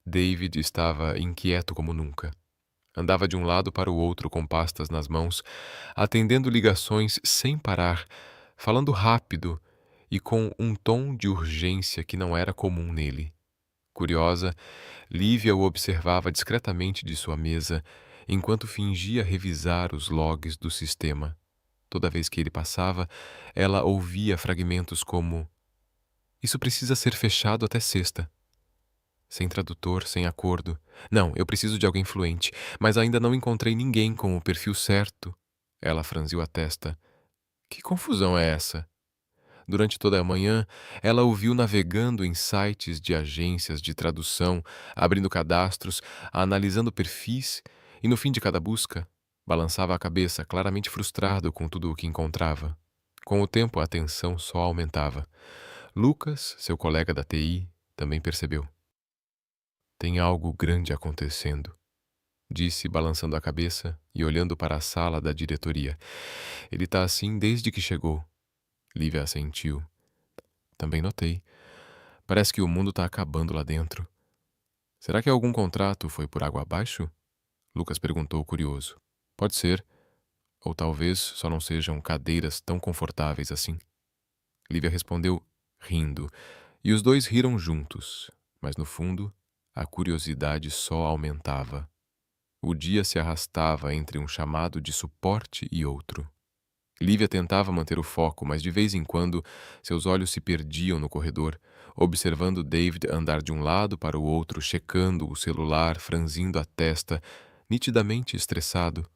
David estava inquieto como nunca. Andava de um lado para o outro com pastas nas mãos, atendendo ligações sem parar, falando rápido e com um tom de urgência que não era comum nele. Curiosa, Lívia o observava discretamente de sua mesa, enquanto fingia revisar os logs do sistema. Toda vez que ele passava, ela ouvia fragmentos como: Isso precisa ser fechado até sexta. Sem tradutor, sem acordo. Não, eu preciso de alguém fluente, mas ainda não encontrei ninguém com o perfil certo. Ela franziu a testa. Que confusão é essa? Durante toda a manhã, ela o viu navegando em sites de agências de tradução, abrindo cadastros, analisando perfis e, no fim de cada busca, balançava a cabeça, claramente frustrado com tudo o que encontrava. Com o tempo, a tensão só aumentava. Lucas, seu colega da TI, também percebeu. Tem algo grande acontecendo, disse, balançando a cabeça e olhando para a sala da diretoria. Ele está assim desde que chegou. Lívia assentiu. Também notei. Parece que o mundo está acabando lá dentro. Será que algum contrato foi por água abaixo? Lucas perguntou, curioso. Pode ser. Ou talvez só não sejam cadeiras tão confortáveis assim. Lívia respondeu, rindo, e os dois riram juntos, mas no fundo, a curiosidade só aumentava. O dia se arrastava entre um chamado de suporte e outro. Lívia tentava manter o foco, mas de vez em quando seus olhos se perdiam no corredor, observando David andar de um lado para o outro, checando o celular, franzindo a testa, nitidamente estressado.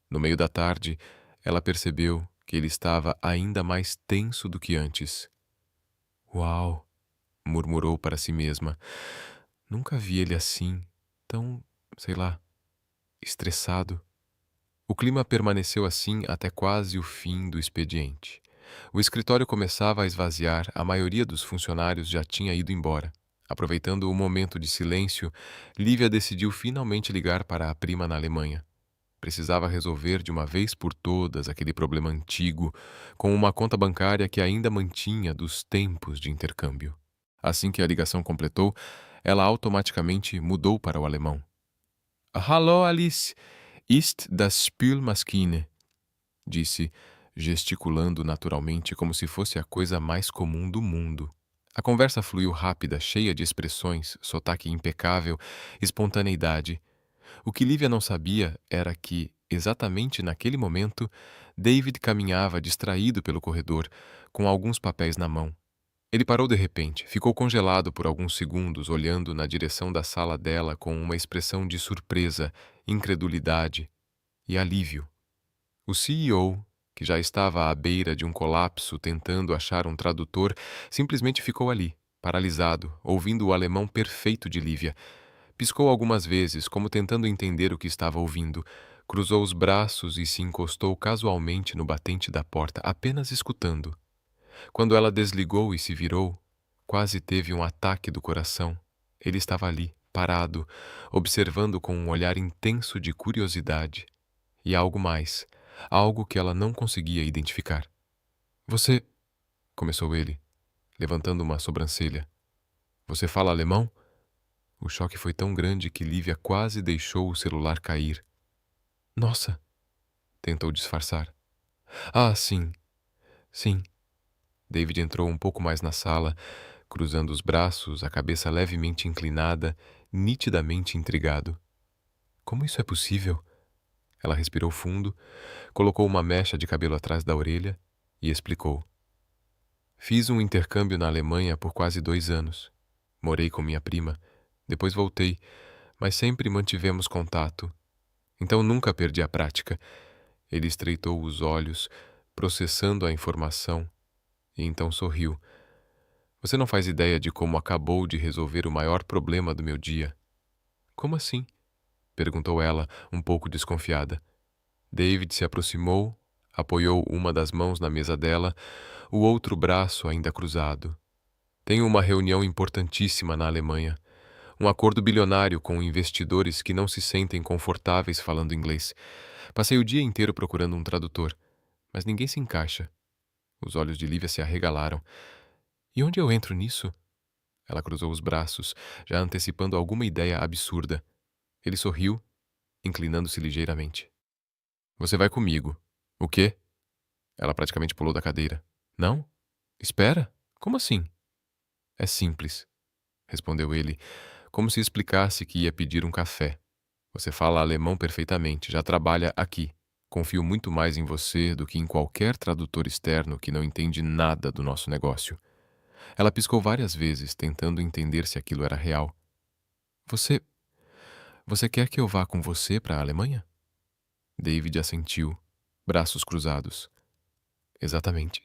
No meio da tarde, ela percebeu que ele estava ainda mais tenso do que antes. Uau! Murmurou para si mesma. Nunca vi ele assim, tão, sei lá, estressado. O clima permaneceu assim até quase o fim do expediente. O escritório começava a esvaziar, a maioria dos funcionários já tinha ido embora. Aproveitando o momento de silêncio, Lívia decidiu finalmente ligar para a prima na Alemanha. Precisava resolver de uma vez por todas aquele problema antigo, com uma conta bancária que ainda mantinha dos tempos de intercâmbio. Assim que a ligação completou, ela automaticamente mudou para o alemão. Hallo, Alice! Ist das Spülmaschine, disse, gesticulando naturalmente como se fosse a coisa mais comum do mundo. A conversa fluiu rápida, cheia de expressões, sotaque impecável, espontaneidade. O que Lívia não sabia era que, exatamente naquele momento, David caminhava distraído pelo corredor, com alguns papéis na mão. Ele parou de repente, ficou congelado por alguns segundos, olhando na direção da sala dela com uma expressão de surpresa, incredulidade e alívio. O CEO, que já estava à beira de um colapso tentando achar um tradutor, simplesmente ficou ali, paralisado, ouvindo o alemão perfeito de Lívia. Piscou algumas vezes, como tentando entender o que estava ouvindo. Cruzou os braços e se encostou casualmente no batente da porta, apenas escutando. Quando ela desligou e se virou, quase teve um ataque do coração. Ele estava ali, parado, observando com um olhar intenso de curiosidade. E algo mais, algo que ela não conseguia identificar. Você, começou ele, levantando uma sobrancelha. Você fala alemão? O choque foi tão grande que Lívia quase deixou o celular cair. Nossa, tentou disfarçar. Ah, sim, sim. David entrou um pouco mais na sala, cruzando os braços, a cabeça levemente inclinada, nitidamente intrigado. Como isso é possível? Ela respirou fundo, colocou uma mecha de cabelo atrás da orelha e explicou. Fiz um intercâmbio na Alemanha por quase 2 anos. Morei com minha prima, depois voltei, mas sempre mantivemos contato. Então nunca perdi a prática. Ele estreitou os olhos, processando a informação, e então sorriu. Você não faz ideia de como acabou de resolver o maior problema do meu dia. Como assim? Perguntou ela, um pouco desconfiada. David se aproximou, apoiou uma das mãos na mesa dela, o outro braço ainda cruzado. Tenho uma reunião importantíssima na Alemanha. Um acordo bilionário com investidores que não se sentem confortáveis falando inglês. Passei o dia inteiro procurando um tradutor, mas ninguém se encaixa. Os olhos de Lívia se arregalaram. E onde eu entro nisso? Ela cruzou os braços, já antecipando alguma ideia absurda. Ele sorriu, inclinando-se ligeiramente. Você vai comigo. O quê? Ela praticamente pulou da cadeira. Não? Espera? Como assim? É simples, respondeu ele, como se explicasse que ia pedir um café. Você fala alemão perfeitamente, já trabalha aqui. Confio muito mais em você do que em qualquer tradutor externo que não entende nada do nosso negócio. Ela piscou várias vezes, tentando entender se aquilo era real. Você. Você quer que eu vá com você para a Alemanha? David assentiu, braços cruzados. Exatamente.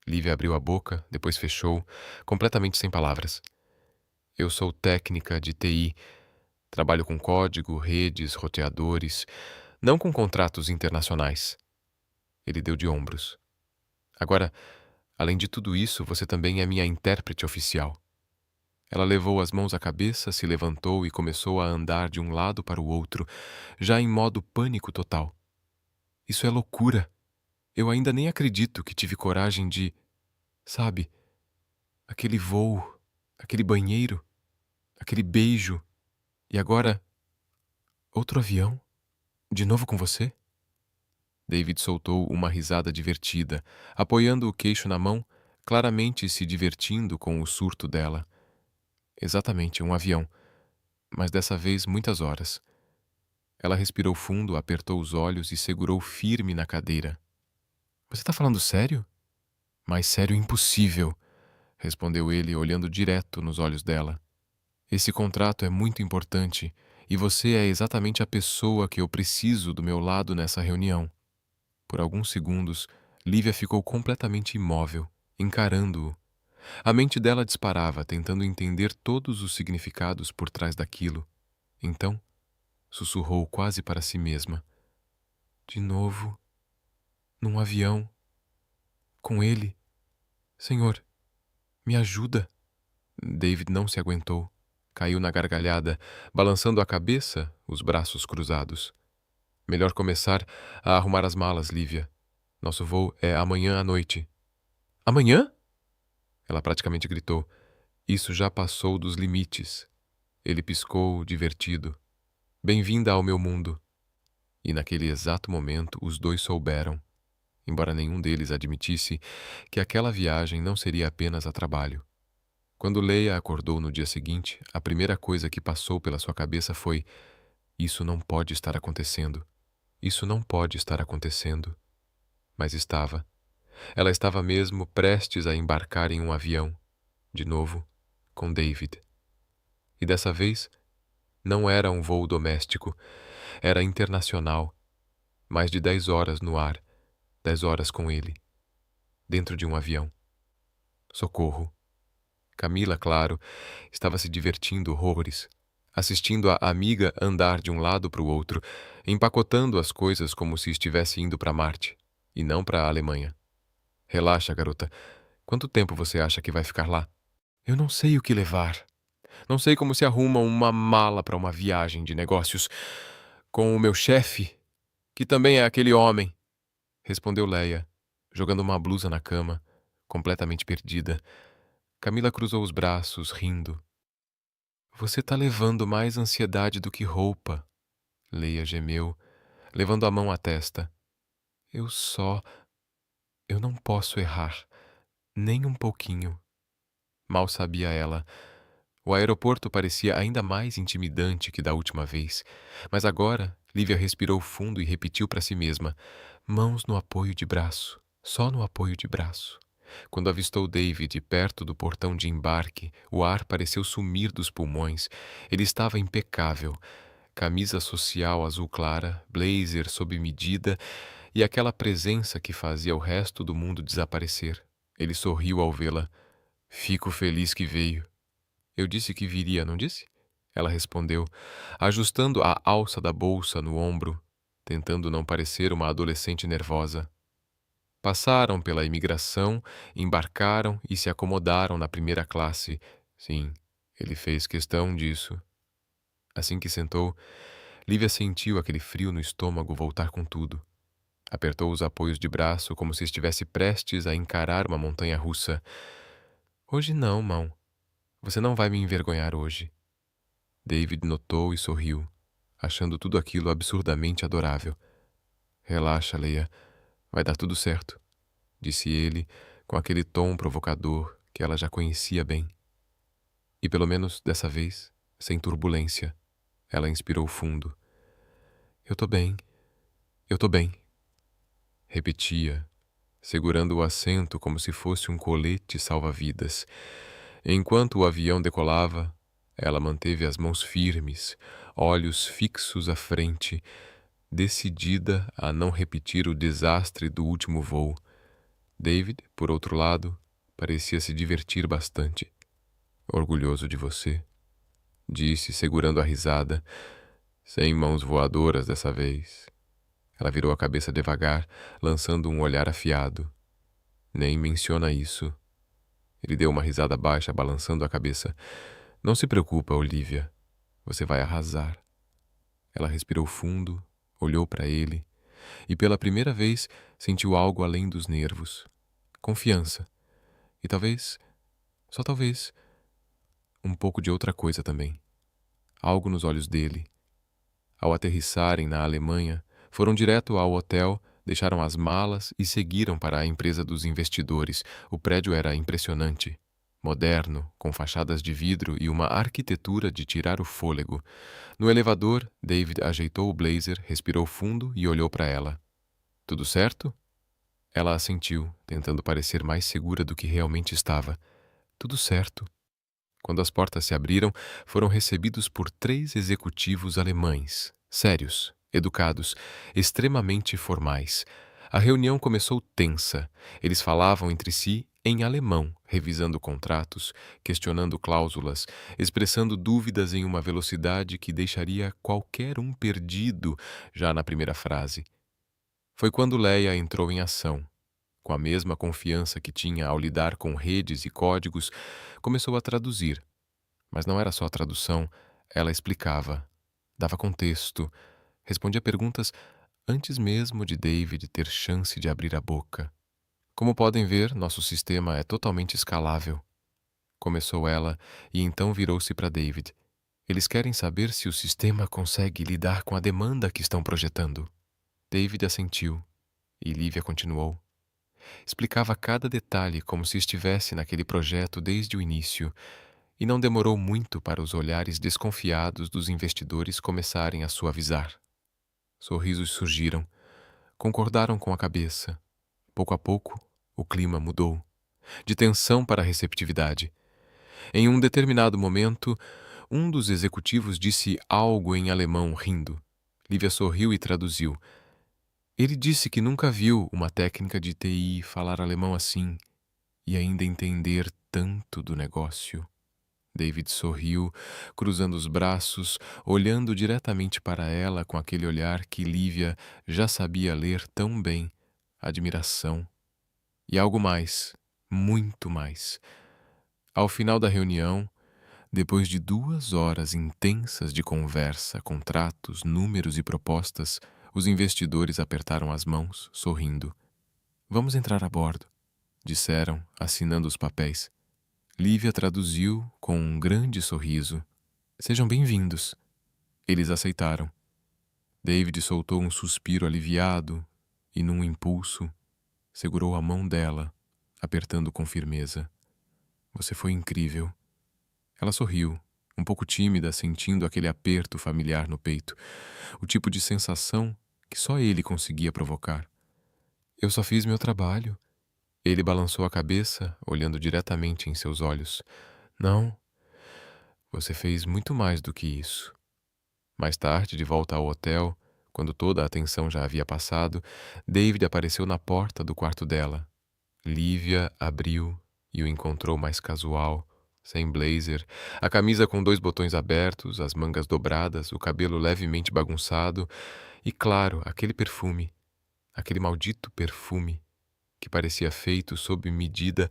Lívia abriu a boca, depois fechou, completamente sem palavras. Eu sou técnica de TI. Trabalho com código, redes, roteadores, não com contratos internacionais. Ele deu de ombros. Agora, além de tudo isso, você também é minha intérprete oficial. Ela levou as mãos à cabeça, se levantou e começou a andar de um lado para o outro, já em modo pânico total. Isso é loucura. Eu ainda nem acredito que tive coragem de... Sabe, aquele voo, aquele banheiro, aquele beijo. E agora, outro avião? De novo com você? David soltou uma risada divertida, apoiando o queixo na mão, claramente se divertindo com o surto dela. Exatamente, um avião, mas dessa vez muitas horas. Ela respirou fundo, apertou os olhos e segurou firme na cadeira. Você está falando sério? Mais sério impossível, respondeu ele, olhando direto nos olhos dela. Esse contrato é muito importante e você é exatamente a pessoa que eu preciso do meu lado nessa reunião. Por alguns segundos, Lívia ficou completamente imóvel, encarando-o. A mente dela disparava, tentando entender todos os significados por trás daquilo. Então, sussurrou quase para si mesma. De novo, num avião, com ele. Senhor, me ajuda. David não se aguentou. Caiu na gargalhada, balançando a cabeça, os braços cruzados. Melhor começar a arrumar as malas, Lívia. Nosso voo é amanhã à noite. Amanhã? Ela praticamente gritou. Isso já passou dos limites. Ele piscou, divertido. Bem-vinda ao meu mundo. E naquele exato momento os dois souberam, embora nenhum deles admitisse, que aquela viagem não seria apenas a trabalho. Quando Leia acordou no dia seguinte, a primeira coisa que passou pela sua cabeça foi: isso não pode estar acontecendo. Isso não pode estar acontecendo. Mas estava. Ela estava mesmo prestes a embarcar em um avião, de novo, com David. E dessa vez, não era um voo doméstico, era internacional. Mais de 10 horas no ar, 10 horas com ele, dentro de um avião. Socorro. Camila, claro, estava se divertindo horrores. assistindo a amiga andar de um lado para o outro, empacotando as coisas como se estivesse indo para Marte, e não para a Alemanha. Relaxa, garota. Quanto tempo você acha que vai ficar lá? Eu não sei o que levar. Não sei como se arruma uma mala para uma viagem de negócios. Com o meu chefe, que também é aquele homem, respondeu Leia, jogando uma blusa na cama, completamente perdida. Camila cruzou os braços, rindo. Você tá levando mais ansiedade do que roupa, Leia gemeu, levando a mão à testa. Eu só. Eu não posso errar. Nem um pouquinho. Mal sabia ela. O aeroporto parecia ainda mais intimidante que da última vez. Mas agora, Lívia respirou fundo e repetiu para si mesma: mãos no apoio de braço. Só no apoio de braço. Quando avistou David perto do portão de embarque, o ar pareceu sumir dos pulmões. Ele estava impecável. Camisa social azul clara, blazer sob medida e aquela presença que fazia o resto do mundo desaparecer. Ele sorriu ao vê-la. Fico feliz que veio. Eu disse que viria, não disse? Ela respondeu, ajustando a alça da bolsa no ombro, tentando não parecer uma adolescente nervosa. Passaram pela imigração, embarcaram e se acomodaram na primeira classe. Sim, ele fez questão disso. Assim que sentou, Lívia sentiu aquele frio no estômago voltar com tudo. Apertou os apoios de braço como se estivesse prestes a encarar uma montanha russa. Hoje não, mão. Você não vai me envergonhar hoje. David notou e sorriu, achando tudo aquilo absurdamente adorável. Relaxa, Leia. Vai dar tudo certo, disse ele, com aquele tom provocador que ela já conhecia bem. E pelo menos dessa vez, sem turbulência, ela inspirou fundo. Eu tô bem. Eu tô bem. Repetia, segurando o assento como se fosse um colete salva-vidas. Enquanto o avião decolava, ela manteve as mãos firmes, olhos fixos à frente, decidida a não repetir o desastre do último voo. David, por outro lado, parecia se divertir bastante. Orgulhoso de você, disse, segurando a risada, sem mãos voadoras dessa vez. Ela virou a cabeça devagar, lançando um olhar afiado. Nem menciona isso. Ele deu uma risada baixa, balançando a cabeça. Não se preocupa, Olivia. Você vai arrasar. Ela respirou fundo, olhou para ele e pela primeira vez sentiu algo além dos nervos. Confiança. E talvez, só talvez, um pouco de outra coisa também. Algo nos olhos dele. Ao aterrissarem na Alemanha, foram direto ao hotel, deixaram as malas e seguiram para a empresa dos investidores. O prédio era impressionante. Moderno, com fachadas de vidro e uma arquitetura de tirar o fôlego. No elevador, David ajeitou o blazer, respirou fundo e olhou para ela. Tudo certo? Ela assentiu, tentando parecer mais segura do que realmente estava. Tudo certo. Quando as portas se abriram, foram recebidos por 3 executivos alemães, sérios, educados, extremamente formais. A reunião começou tensa. Eles falavam entre si em alemão, revisando contratos, questionando cláusulas, expressando dúvidas em uma velocidade que deixaria qualquer um perdido já na primeira frase. Foi quando Leia entrou em ação. Com a mesma confiança que tinha ao lidar com redes e códigos, começou a traduzir. Mas não era só tradução, ela explicava, dava contexto, respondia perguntas antes mesmo de David ter chance de abrir a boca. Como podem ver, nosso sistema é totalmente escalável. Começou ela e então virou-se para David. Eles querem saber se o sistema consegue lidar com a demanda que estão projetando. David assentiu e Lívia continuou. Explicava cada detalhe como se estivesse naquele projeto desde o início, e não demorou muito para os olhares desconfiados dos investidores começarem a suavizar. Sorrisos surgiram, concordaram com a cabeça. Pouco a pouco, o clima mudou, de tensão para receptividade. Em um determinado momento, um dos executivos disse algo em alemão, rindo. Lívia sorriu e traduziu. Ele disse que nunca viu uma técnica de TI falar alemão assim e ainda entender tanto do negócio. David sorriu, cruzando os braços, olhando diretamente para ela com aquele olhar que Lívia já sabia ler tão bem: admiração e algo mais, muito mais. Ao final da reunião, depois de 2 horas intensas de conversa, contratos, números e propostas, os investidores apertaram as mãos, sorrindo. "Vamos entrar a bordo", disseram, assinando os papéis. Lívia traduziu com um grande sorriso: "Sejam bem-vindos." Eles aceitaram. David soltou um suspiro aliviado e, num impulso, segurou a mão dela, apertando com firmeza. "Você foi incrível." Ela sorriu, um pouco tímida, sentindo aquele aperto familiar no peito, o tipo de sensação que só ele conseguia provocar. "Eu só fiz meu trabalho." Ele balançou a cabeça, olhando diretamente em seus olhos. "Não, você fez muito mais do que isso." Mais tarde, de volta ao hotel, quando toda a atenção já havia passado, David apareceu na porta do quarto dela. Lívia abriu e o encontrou mais casual, sem blazer, a camisa com 2 botões abertos, as mangas dobradas, o cabelo levemente bagunçado e, claro, aquele perfume, aquele maldito perfume que parecia feito sob medida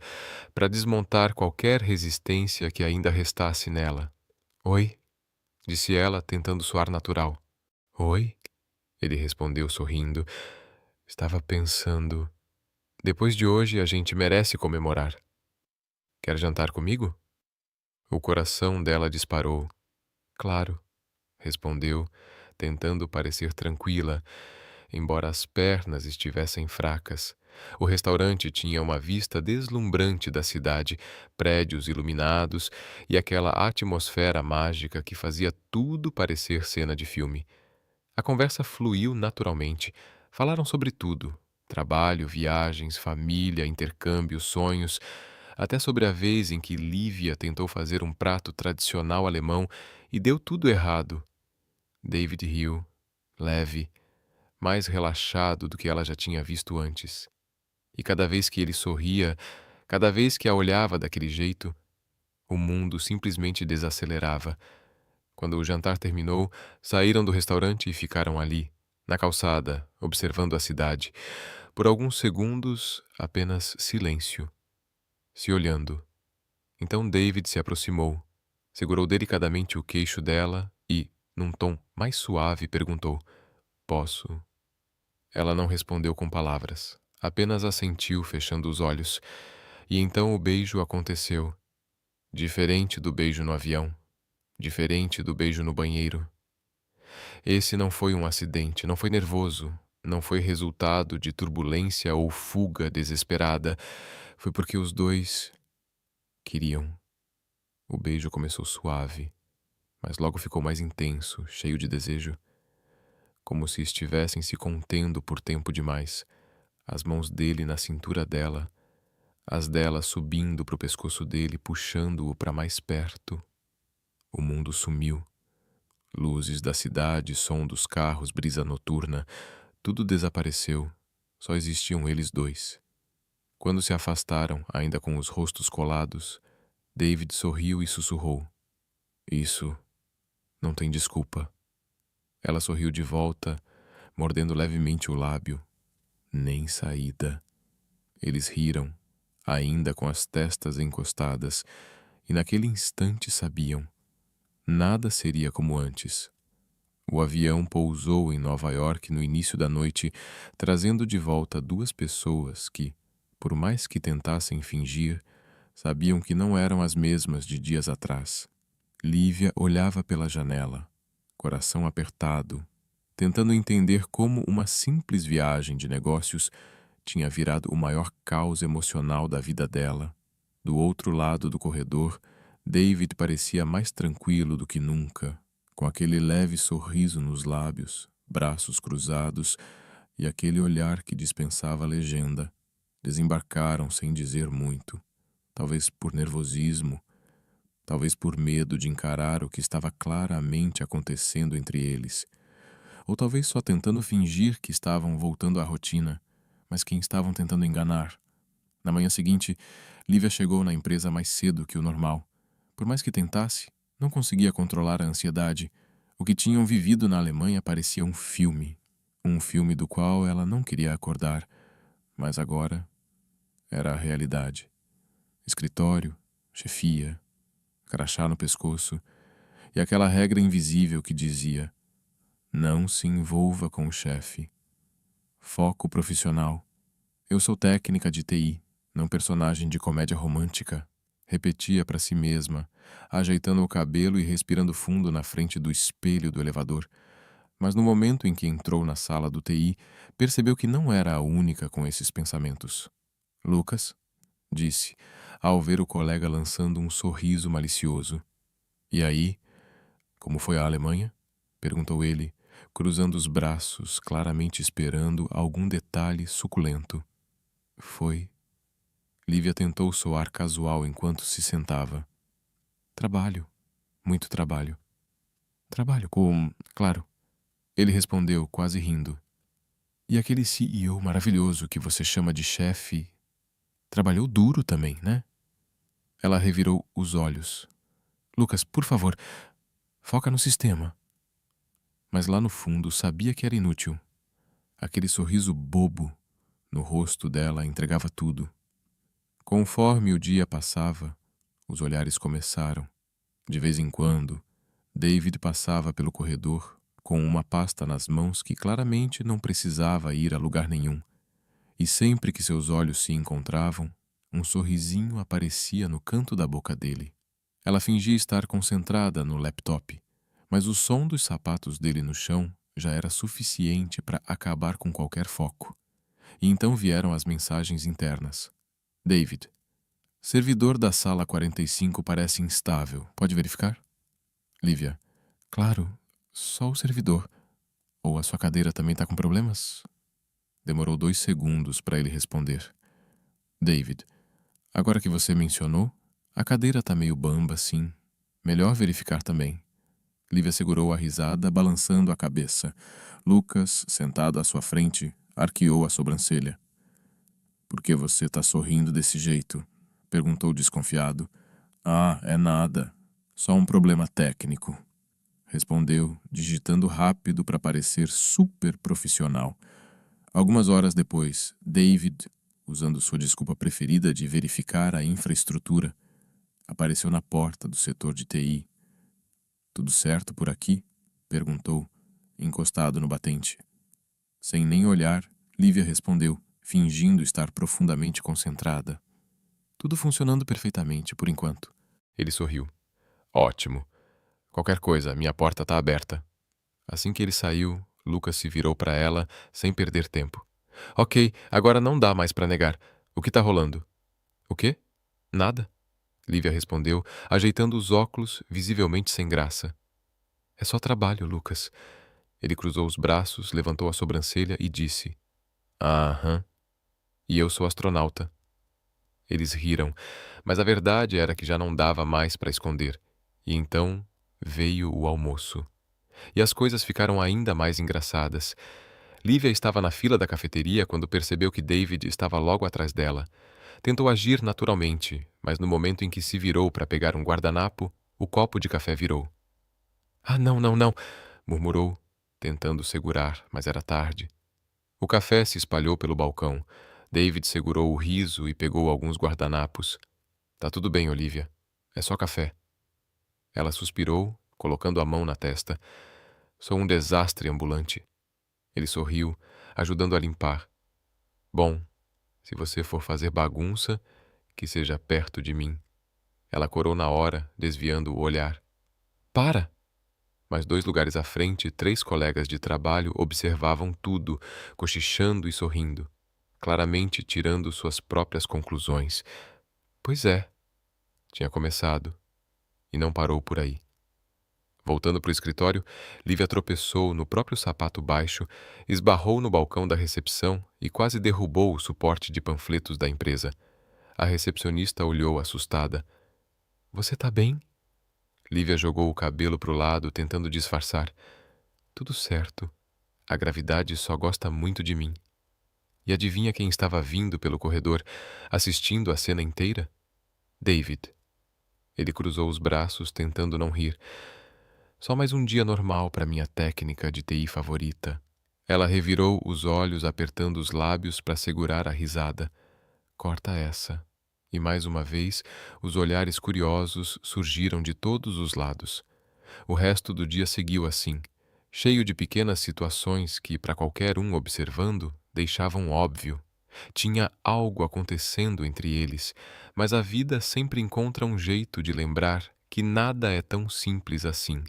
para desmontar qualquer resistência que ainda restasse nela. "Oi?" disse ela, tentando soar natural. "Oi?" ele respondeu sorrindo. "Estava pensando. Depois de hoje, a gente merece comemorar. Quer jantar comigo?" O coração dela disparou. "Claro", respondeu, tentando parecer tranquila, embora as pernas estivessem fracas. O restaurante tinha uma vista deslumbrante da cidade, prédios iluminados e aquela atmosfera mágica que fazia tudo parecer cena de filme. A conversa fluiu naturalmente. Falaram sobre tudo: trabalho, viagens, família, intercâmbio, sonhos, até sobre a vez em que Lívia tentou fazer um prato tradicional alemão e deu tudo errado. David riu, leve, mais relaxado do que ela já tinha visto antes. E cada vez que ele sorria, cada vez que a olhava daquele jeito, o mundo simplesmente desacelerava. Quando o jantar terminou, saíram do restaurante e ficaram ali, na calçada, observando a cidade. Por alguns segundos, apenas silêncio, se olhando. Então David se aproximou, segurou delicadamente o queixo dela e, num tom mais suave, perguntou: "Posso?" Ela não respondeu com palavras, apenas assentiu, fechando os olhos. E então o beijo aconteceu. Diferente do beijo no avião, diferente do beijo no banheiro. Esse não foi um acidente, não foi nervoso, não foi resultado de turbulência ou fuga desesperada. Foi porque os dois queriam. O beijo começou suave, mas logo ficou mais intenso, cheio de desejo, como se estivessem se contendo por tempo demais. As mãos dele na cintura dela, as dela subindo para o pescoço dele, puxando-o para mais perto. O mundo sumiu. Luzes da cidade, som dos carros, brisa noturna, tudo desapareceu. Só existiam eles dois. Quando se afastaram, ainda com os rostos colados, David sorriu e sussurrou: "Isso não tem desculpa." Ela sorriu de volta, mordendo levemente o lábio. "Nem saída." Eles riram, ainda com as testas encostadas, e naquele instante sabiam: nada seria como antes. O avião pousou em Nova York no início da noite, trazendo de volta 2 pessoas que, por mais que tentassem fingir, sabiam que não eram as mesmas de dias atrás. Lívia olhava pela janela, coração apertado, tentando entender como uma simples viagem de negócios tinha virado o maior caos emocional da vida dela. Do outro lado do corredor, David parecia mais tranquilo do que nunca, com aquele leve sorriso nos lábios, braços cruzados e aquele olhar que dispensava legenda. Desembarcaram sem dizer muito, talvez por nervosismo, talvez por medo de encarar o que estava claramente acontecendo entre eles, ou talvez só tentando fingir que estavam voltando à rotina, mas quem estavam tentando enganar. Na manhã seguinte, Lívia chegou na empresa mais cedo que o normal, Por mais que tentasse, não conseguia controlar a ansiedade. O que tinham vivido na Alemanha parecia um filme do qual ela não queria acordar, mas agora era a realidade. Escritório, chefia, crachá no pescoço e aquela regra invisível que dizia: não se envolva com o chefe. Foco profissional. Eu sou técnica de TI, não personagem de comédia romântica. Repetia para si mesma, ajeitando o cabelo e respirando fundo na frente do espelho do elevador. Mas no momento em que entrou na sala do TI, percebeu que não era a única com esses pensamentos. Lucas, disse, ao ver o colega lançando um sorriso malicioso. E aí, como foi a Alemanha? Perguntou ele, cruzando os braços, claramente esperando algum detalhe suculento. Foi. Lívia tentou soar casual enquanto se sentava. Trabalho. Muito trabalho. Trabalho com... Claro. Ele respondeu, quase rindo. E aquele CEO maravilhoso que você chama de chefe... Trabalhou duro também, né? Ela revirou os olhos. Lucas, por favor, foca no sistema. Mas lá no fundo sabia que era inútil. Aquele sorriso bobo no rosto dela entregava tudo. Conforme o dia passava, os olhares começaram. De vez em quando, David passava pelo corredor com uma pasta nas mãos que claramente não precisava ir a lugar nenhum. E sempre que seus olhos se encontravam, um sorrisinho aparecia no canto da boca dele. Ela fingia estar concentrada no laptop, mas o som dos sapatos dele no chão já era suficiente para acabar com qualquer foco. E então vieram as mensagens internas. David, servidor da sala 45 parece instável. Pode verificar? Lívia, claro, só o servidor. Ou a sua cadeira também está com problemas? Demorou 2 segundos para ele responder. David, agora que você mencionou, a cadeira está meio bamba, sim. Melhor verificar também. Lívia segurou a risada, balançando a cabeça. Lucas, sentado à sua frente, arqueou a sobrancelha. Por que você está sorrindo desse jeito? Perguntou desconfiado. Ah, é nada. Só um problema técnico. Respondeu, digitando rápido para parecer super profissional. Algumas horas depois, David, usando sua desculpa preferida de verificar a infraestrutura, apareceu na porta do setor de TI. Tudo certo por aqui? Perguntou, encostado no batente. Sem nem olhar, Lívia respondeu, fingindo estar profundamente concentrada. Tudo funcionando perfeitamente, por enquanto. Ele sorriu. Ótimo. Qualquer coisa, minha porta está aberta. Assim que ele saiu, Lucas se virou para ela, sem perder tempo. Ok, agora não dá mais para negar. O que está rolando? O quê? Nada. Lívia respondeu, ajeitando os óculos, visivelmente sem graça. É só trabalho, Lucas. Ele cruzou os braços, levantou a sobrancelha e disse: Aham. E eu sou astronauta. Eles riram, mas a verdade era que já não dava mais para esconder. E então veio o almoço. E as coisas ficaram ainda mais engraçadas. Lívia estava na fila da cafeteria quando percebeu que David estava logo atrás dela. Tentou agir naturalmente, mas no momento em que se virou para pegar um guardanapo, o copo de café virou. Ah, não, não, não, murmurou, tentando segurar, mas era tarde. O café se espalhou pelo balcão. David segurou o riso e pegou alguns guardanapos. Tá tudo bem, Olivia. É só café. Ela suspirou, colocando a mão na testa. Sou um desastre ambulante. Ele sorriu, ajudando a limpar. Bom, se você for fazer bagunça, que seja perto de mim. Ela corou na hora, desviando o olhar. Para! Mas 2 lugares à frente, 3 colegas de trabalho observavam tudo, cochichando e sorrindo, claramente tirando suas próprias conclusões. Pois é, tinha começado, e não parou por aí. Voltando para o escritório, Lívia tropeçou no próprio sapato baixo, esbarrou no balcão da recepção e quase derrubou o suporte de panfletos da empresa. A recepcionista olhou assustada. Você tá bem? Lívia jogou o cabelo para o lado, tentando disfarçar. Tudo certo. A gravidade só gosta muito de mim. E adivinha quem estava vindo pelo corredor, assistindo a cena inteira? David. Ele cruzou os braços, tentando não rir. Só mais um dia normal para minha técnica de TI favorita. Ela revirou os olhos, apertando os lábios para segurar a risada. Corta essa. E mais uma vez, os olhares curiosos surgiram de todos os lados. O resto do dia seguiu assim, cheio de pequenas situações que, para qualquer um observando, deixavam óbvio. Tinha algo acontecendo entre eles, mas a vida sempre encontra um jeito de lembrar que nada é tão simples assim.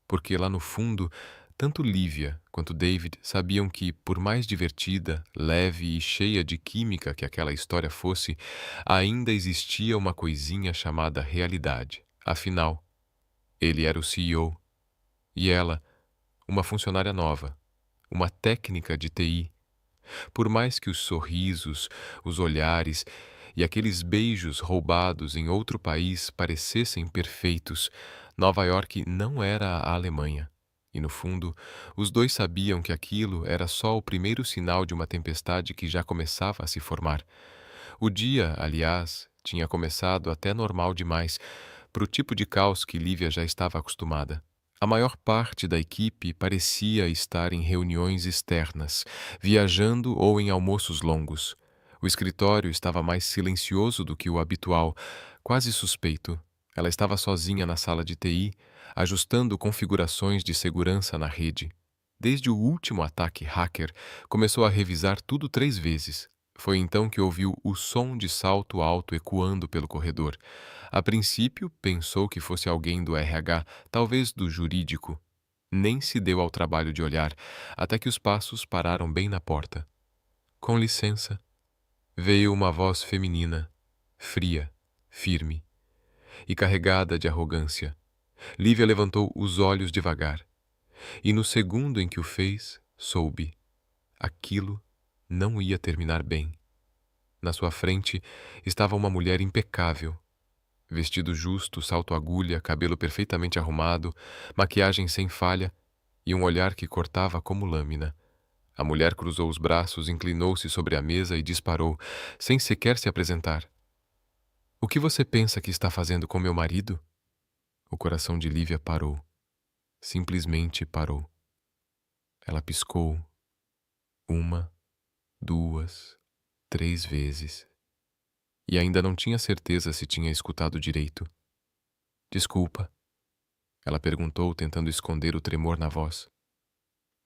Porque lá no fundo, tanto Lívia quanto David sabiam que, por mais divertida, leve e cheia de química que aquela história fosse, ainda existia uma coisinha chamada realidade. Afinal, ele era o CEO e ela, uma funcionária nova, uma técnica de TI. Por mais que os sorrisos, os olhares e aqueles beijos roubados em outro país parecessem perfeitos, Nova York não era a Alemanha. E no fundo, os dois sabiam que aquilo era só o primeiro sinal de uma tempestade que já começava a se formar. O dia, aliás, tinha começado até normal demais, para o tipo de caos que Lívia já estava acostumada. A maior parte da equipe parecia estar em reuniões externas, viajando ou em almoços longos. O escritório estava mais silencioso do que o habitual, quase suspeito. Ela estava sozinha na sala de TI, ajustando configurações de segurança na rede. Desde o último ataque hacker, começou a revisar tudo 3 vezes. Foi então que ouviu o som de salto alto ecoando pelo corredor. A princípio, pensou que fosse alguém do RH, talvez do jurídico. Nem se deu ao trabalho de olhar, até que os passos pararam bem na porta. Com licença. Veio uma voz feminina, fria, firme e carregada de arrogância. Lívia levantou os olhos devagar. E no segundo em que o fez, soube. Aquilo não ia terminar bem. Na sua frente estava uma mulher impecável. Vestido justo, salto-agulha, cabelo perfeitamente arrumado, maquiagem sem falha e um olhar que cortava como lâmina. A mulher cruzou os braços, inclinou-se sobre a mesa e disparou, sem sequer se apresentar. "O que você pensa que está fazendo com meu marido?" O coração de Lívia parou. Simplesmente parou. Ela piscou. 1, 2, 3 vezes. E ainda não tinha certeza se tinha escutado direito. "Desculpa," ela perguntou, tentando esconder o tremor na voz.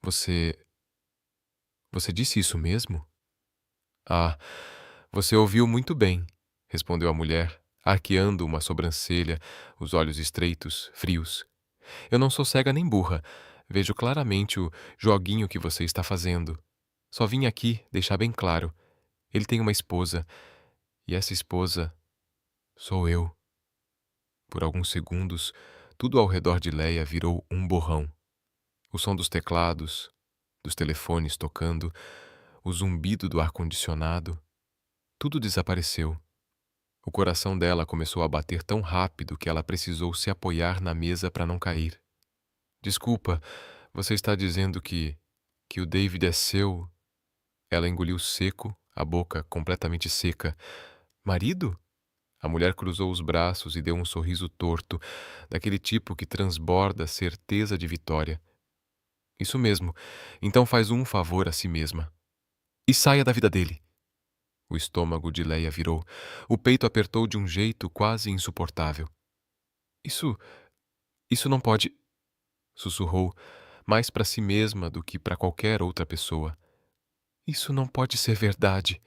Você disse isso mesmo?" "Ah, você ouviu muito bem," respondeu a mulher, arqueando uma sobrancelha, os olhos estreitos, frios. "Eu não sou cega nem burra. Vejo claramente o joguinho que você está fazendo. Só vim aqui deixar bem claro. Ele tem uma esposa, e essa esposa sou eu." Por alguns segundos, tudo ao redor de Leia virou um borrão. O som dos teclados, dos telefones tocando, o zumbido do ar-condicionado, tudo desapareceu. O coração dela começou a bater tão rápido que ela precisou se apoiar na mesa para não cair. "Desculpa, você está dizendo que o David é seu?" Ela engoliu seco, a boca completamente seca. "Marido?" A mulher cruzou os braços e deu um sorriso torto, daquele tipo que transborda certeza de vitória. "Isso mesmo. Então faz um favor a si mesma. E saia da vida dele." O estômago de Leia virou. O peito apertou de um jeito quase insuportável. Isso. Isso não pode. Sussurrou, mais para si mesma do que para qualquer outra pessoa. "Isso não pode ser verdade."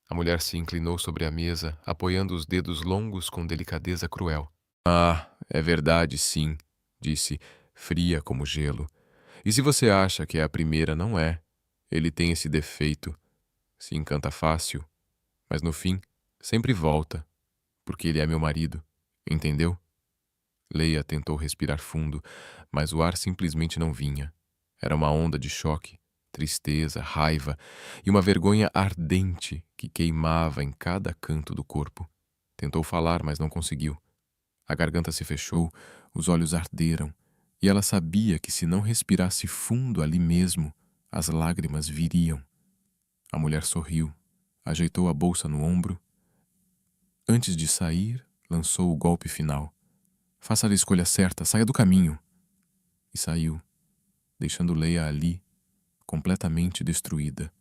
A mulher se inclinou sobre a mesa, apoiando os dedos longos com delicadeza cruel. "Ah, é verdade, sim," disse, fria como gelo. "E se você acha que é a primeira, não é. Ele tem esse defeito. Se encanta fácil, mas no fim, sempre volta, porque ele é meu marido. Entendeu?" Leia tentou respirar fundo, mas o ar simplesmente não vinha. Era uma onda de choque, tristeza, raiva e uma vergonha ardente que queimava em cada canto do corpo. Tentou falar, mas não conseguiu. A garganta se fechou, os olhos arderam, e ela sabia que se não respirasse fundo ali mesmo, as lágrimas viriam. A mulher sorriu, ajeitou a bolsa no ombro. Antes de sair, Lançou o golpe final. Faça a escolha certa, saia do caminho. E saiu, deixando Leia ali, completamente destruída,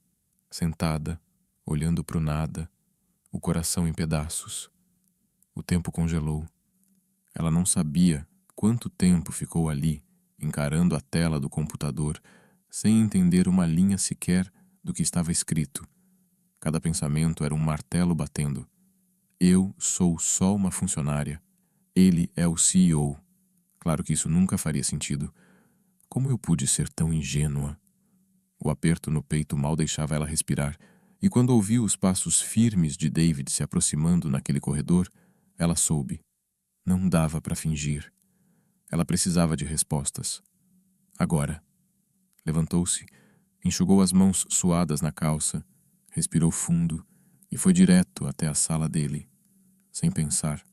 sentada, olhando para o nada, o coração em pedaços. O tempo congelou. Ela não sabia quanto tempo ficou ali, encarando a tela do computador, sem entender uma linha sequer do que estava escrito. Cada pensamento era um martelo batendo. Eu sou só uma funcionária. Ele é o CEO. Claro que isso nunca faria sentido. Como eu pude ser tão ingênua? O aperto no peito mal deixava ela respirar, e quando ouviu os passos firmes de David se aproximando naquele corredor, ela soube. Não dava para fingir. Ela precisava de respostas. Agora. Levantou-se, enxugou as mãos suadas na calça, respirou fundo e foi direto até a sala dele, sem pensar.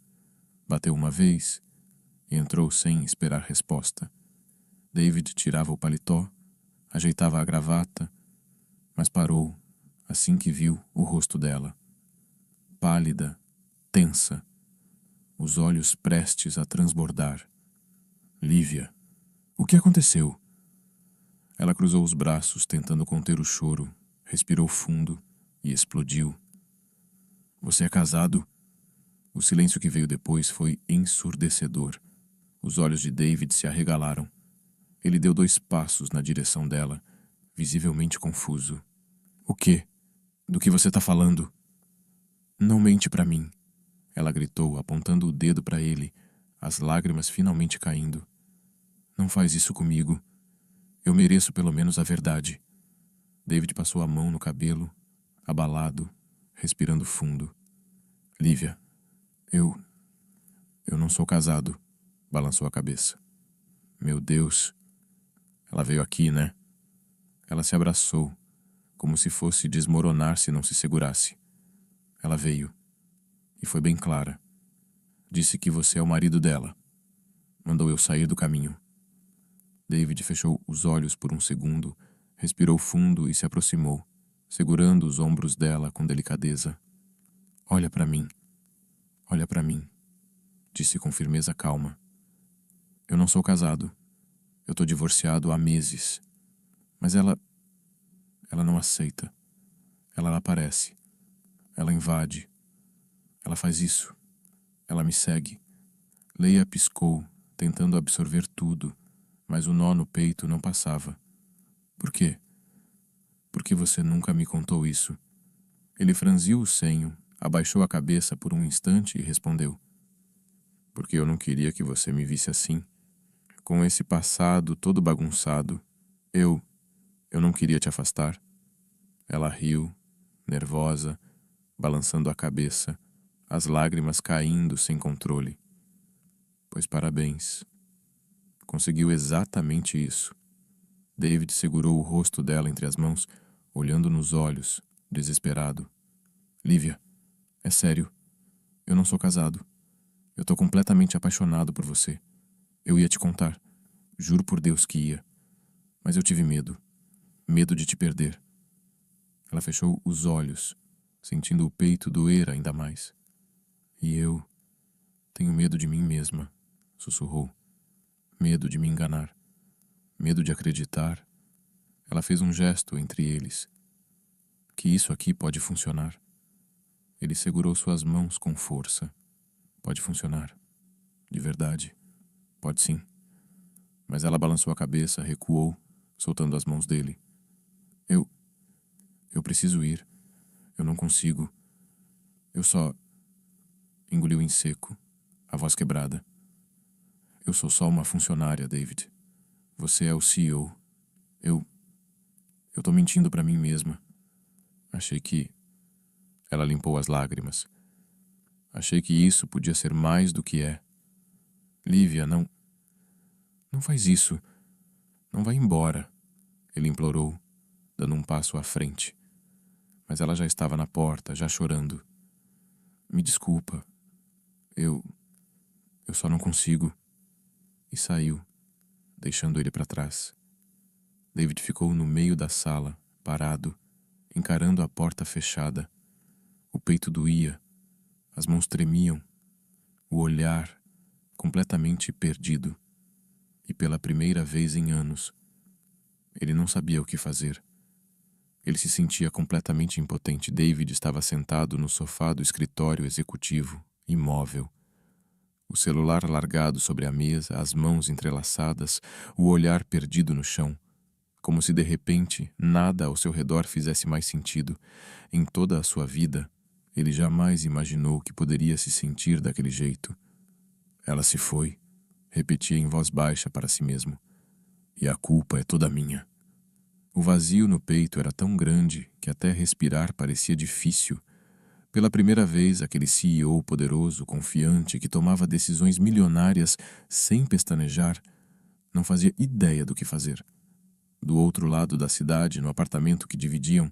Bateu uma vez e entrou sem esperar resposta. David tirava o paletó, ajeitava a gravata, mas parou assim que viu o rosto dela. Pálida, tensa, os olhos prestes a transbordar. Lívia, o que aconteceu? Ela cruzou os braços, tentando conter o choro, respirou fundo e explodiu. Você é casado? O silêncio que veio depois foi ensurdecedor. Os olhos de David se arregalaram. Ele deu 2 passos na direção dela, visivelmente confuso. O quê? Do que você está falando? Não mente para mim, ela gritou, apontando o dedo para ele, as lágrimas finalmente caindo. Não faz isso comigo. Eu mereço pelo menos a verdade. David passou a mão no cabelo, abalado, respirando fundo. Lívia, eu não sou casado, balançou a cabeça. Meu Deus. Ela veio aqui, né? Ela se abraçou, como se fosse desmoronar se não se segurasse. Ela veio. E foi bem clara. Disse que você é o marido dela. Mandou eu sair do caminho. David fechou os olhos por um segundo, respirou fundo e se aproximou, segurando os ombros dela com delicadeza. Olha para mim. Olha para mim, disse com firmeza calma. Eu não sou casado. Eu tô divorciado há meses. Mas ela não aceita. Ela aparece. Ela invade. Ela faz isso. Ela me segue. Leia piscou, tentando absorver tudo, mas o nó no peito não passava. Por quê? Por que você nunca me contou isso? Ele franziu o senho, abaixou a cabeça por um instante e respondeu. Porque eu não queria que você me visse assim. Com esse passado todo bagunçado, eu não queria te afastar. Ela riu, nervosa, balançando a cabeça, as lágrimas caindo sem controle. Pois parabéns. Conseguiu exatamente isso. David segurou o rosto dela entre as mãos, olhando nos olhos, desesperado. Lívia, é sério. Eu não sou casado. Eu tô completamente apaixonado por você. Eu ia te contar. Juro por Deus que ia. Mas eu tive medo. Medo de te perder. Ela fechou os olhos, sentindo o peito doer ainda mais. E eu tenho medo de mim mesma, sussurrou. Medo de me enganar. Medo de acreditar. Ela fez um gesto entre eles. Que isso aqui pode funcionar. Ele segurou suas mãos com força. Pode funcionar. De verdade. Pode sim. Mas ela balançou a cabeça, recuou, soltando as mãos dele. Eu preciso ir. Eu não consigo. Eu só... Engoliu em seco, a voz quebrada. Eu sou só uma funcionária, David. Você é o CEO. Eu tô mentindo para mim mesma. Achei que... Ela limpou as lágrimas. Achei que isso podia ser mais do que é. Lívia, não faz isso. Não vai embora. Ele implorou, dando um passo à frente. Mas ela já estava na porta, já chorando. Me desculpa. Eu só não consigo. E saiu, deixando ele para trás. David ficou no meio da sala, parado, encarando a porta fechada. O peito doía, as mãos tremiam. o olhar completamente perdido. E pela primeira vez em anos, ele não sabia o que fazer. Ele se sentia completamente impotente. David estava sentado no sofá do escritório executivo, imóvel. O celular largado sobre a mesa, as mãos entrelaçadas, o olhar perdido no chão. Como se de repente nada ao seu redor fizesse mais sentido. Em toda a sua vida, ele jamais imaginou que poderia se sentir daquele jeito. Ela se foi, repetia em voz baixa para si mesmo. E a culpa é toda minha. O vazio no peito era tão grande que até respirar parecia difícil. Pela primeira vez, aquele CEO poderoso, confiante, que tomava decisões milionárias sem pestanejar, não fazia ideia do que fazer. Do outro lado da cidade, no apartamento que dividiam,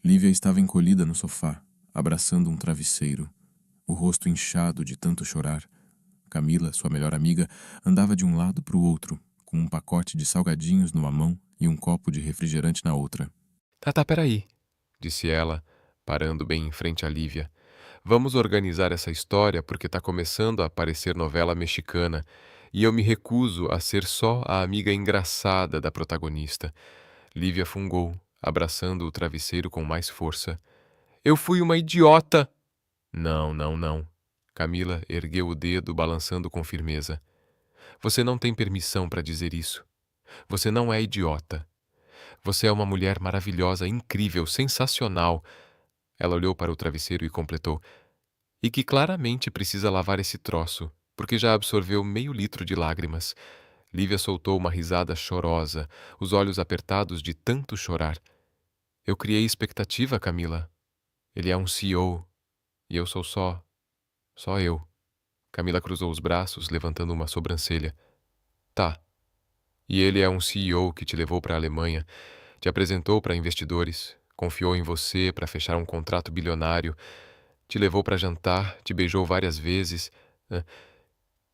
Lívia estava encolhida no sofá, abraçando um travesseiro, o rosto inchado de tanto chorar. Camila, sua melhor amiga, andava de um lado para o outro, com um pacote de salgadinhos numa mão e um copo de refrigerante na outra. Tá, peraí, disse ela, parando bem em frente a Lívia. Vamos organizar essa história porque tá começando a parecer novela mexicana e eu me recuso a ser só a amiga engraçada da protagonista. Lívia fungou, abraçando o travesseiro com mais força. Eu fui uma idiota! Não, não, não. Camila ergueu o dedo, balançando com firmeza. Você não tem permissão para dizer isso. Você não é idiota. Você é uma mulher maravilhosa, incrível, sensacional. Ela olhou para o travesseiro e completou. E que claramente precisa lavar esse troço, porque já absorveu meio litro de lágrimas. Lívia soltou uma risada chorosa, os olhos apertados de tanto chorar. Eu criei expectativa, Camila. Ele é um CEO, e eu sou só eu. Camila cruzou os braços, levantando uma sobrancelha. Tá. E ele é um CEO que te levou para a Alemanha, te apresentou para investidores, confiou em você para fechar um contrato bilionário, te levou para jantar, te beijou várias vezes.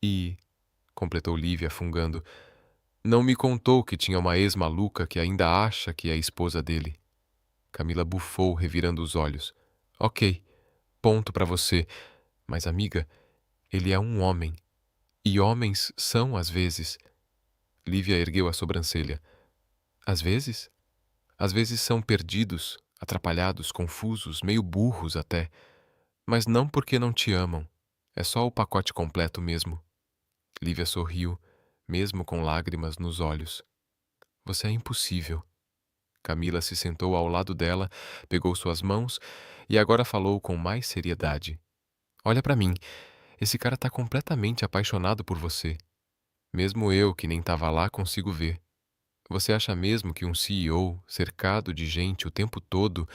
E, completou Lívia, fungando, não me contou que tinha uma ex-maluca que ainda acha que é a esposa dele. Camila bufou, revirando os olhos. Ok, ponto para você. Mas, amiga, ele é um homem. E homens são, às vezes. Lívia ergueu a sobrancelha. Às vezes? Às vezes são perdidos, atrapalhados, confusos, meio burros até. Mas não porque não te amam. É só o pacote completo mesmo. Lívia sorriu, mesmo com lágrimas nos olhos. Você é impossível. Camila se sentou ao lado dela, pegou suas mãos e agora falou com mais seriedade. Olha pra mim, esse cara tá completamente apaixonado por você. Mesmo eu, que nem tava lá, consigo ver. Você acha mesmo que um CEO, cercado de gente o tempo todo,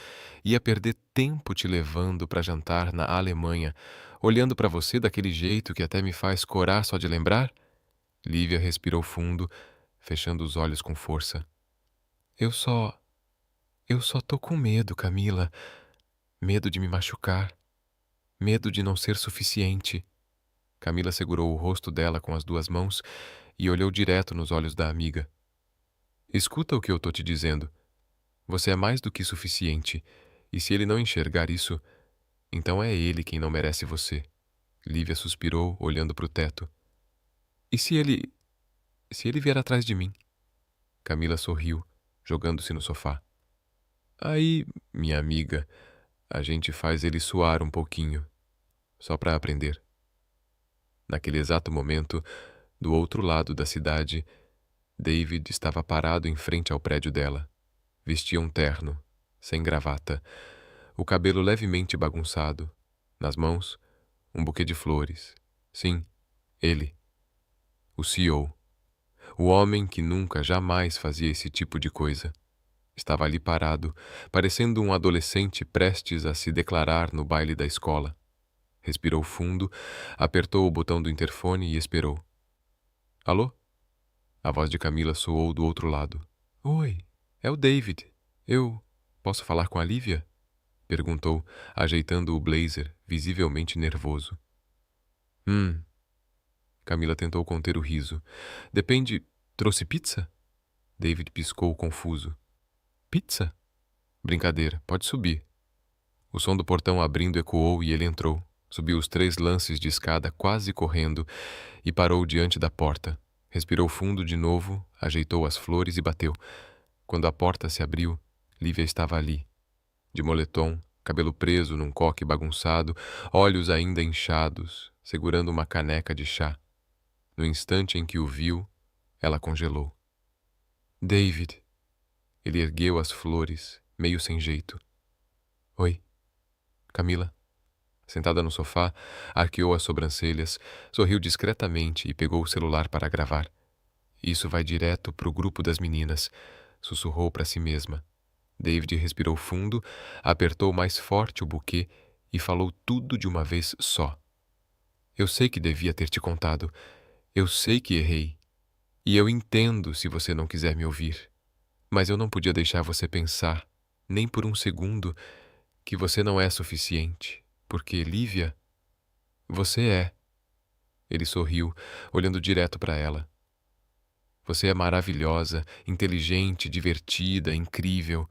ia perder tempo te levando para jantar na Alemanha, olhando para você daquele jeito que até me faz corar só de lembrar? Lívia respirou fundo, fechando os olhos com força. Eu só. Eu só tô com medo, Camila. Medo de me machucar. Medo de não ser suficiente. Camila segurou o rosto dela com as duas mãos e olhou direto nos olhos da amiga. Escuta o que eu tô te dizendo. Você é mais do que suficiente, e se ele não enxergar isso, então é ele quem não merece você. Lívia suspirou, olhando para o teto. E se ele. Se ele vier atrás de mim? Camila sorriu, jogando-se no sofá. Aí, minha amiga, a gente faz ele suar um pouquinho, só para aprender. Naquele exato momento, do outro lado da cidade, David estava parado em frente ao prédio dela. Vestia um terno, sem gravata, o cabelo levemente bagunçado. Nas mãos, um buquê de flores. Sim, ele. O CEO. O homem que nunca, jamais fazia esse tipo de coisa. Estava ali parado, parecendo um adolescente prestes a se declarar no baile da escola. Respirou fundo, apertou o botão do interfone e esperou. Alô? A voz de Camila soou do outro lado. Oi, é o David. Eu posso falar com a Lívia? Perguntou, ajeitando o blazer, visivelmente nervoso. Camila tentou conter o riso. Depende. Trouxe pizza? David piscou confuso. Pizza? Brincadeira, pode subir. O som do portão abrindo ecoou e ele entrou, Subiu os 3 lances de escada quase correndo e parou diante da porta. Respirou fundo de novo, ajeitou as flores e bateu. Quando a porta se abriu, Lívia estava ali, de moletom, cabelo preso num coque bagunçado, olhos ainda inchados, segurando uma caneca de chá. No instante em que o viu, ela congelou. David. Ele ergueu as flores, meio sem jeito. Oi, Camila. Sentada no sofá, arqueou as sobrancelhas, sorriu discretamente e pegou o celular para gravar. Isso vai direto pro grupo das meninas, sussurrou para si mesma. David respirou fundo, apertou mais forte o buquê e falou tudo de uma vez só. Eu sei que devia ter te contado. Eu sei que errei. E eu entendo se você não quiser me ouvir. Mas eu não podia deixar você pensar, nem por um segundo, que você não é suficiente. Porque, Lívia, você é. Ele sorriu, olhando direto para ela. Você é maravilhosa, inteligente, divertida, incrível,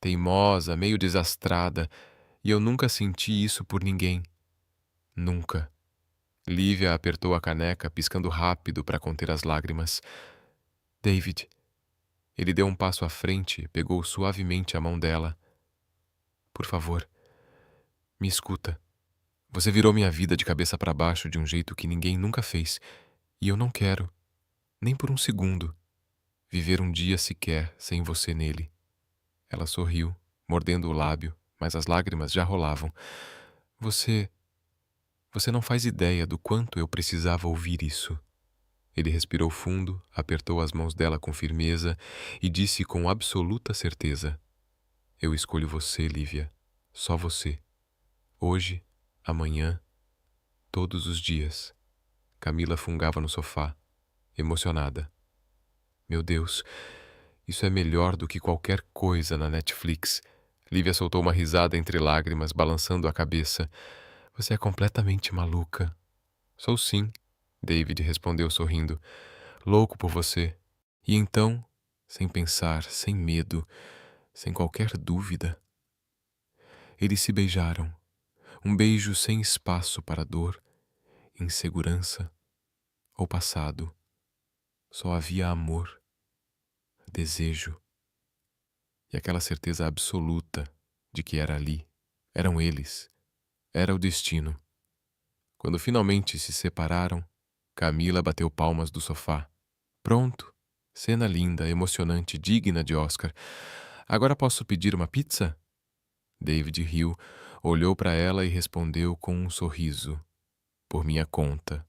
teimosa, meio desastrada, e eu nunca senti isso por ninguém. Nunca. Lívia apertou a caneca, piscando rápido para conter as lágrimas. David. Ele deu um passo à frente, pegou suavemente a mão dela. Por favor, me escuta. Você virou minha vida de cabeça para baixo de um jeito que ninguém nunca fez, e eu não quero, nem por um segundo, viver um dia sequer sem você nele. Ela sorriu, mordendo o lábio, mas as lágrimas já rolavam. Você não faz ideia do quanto eu precisava ouvir isso. Ele respirou fundo, apertou as mãos dela com firmeza e disse com absoluta certeza: Eu escolho você, Lívia. Só você. Hoje, amanhã, todos os dias. Camila fungava no sofá, emocionada. Meu Deus, isso é melhor do que qualquer coisa na Netflix. Lívia soltou uma risada entre lágrimas, balançando a cabeça. Você é completamente maluca. Sou sim, David respondeu sorrindo. Louco por você. E então, sem pensar, sem medo, sem qualquer dúvida, eles se beijaram. Um beijo sem espaço para dor, insegurança ou passado. Só havia amor, desejo e aquela certeza absoluta de que era ali. Eram eles. Era o destino. Quando finalmente se separaram, Camila bateu palmas do sofá. Pronto. Cena linda, emocionante, digna de Oscar. Agora posso pedir uma pizza? David riu, olhou para ela e respondeu com um sorriso. Por minha conta.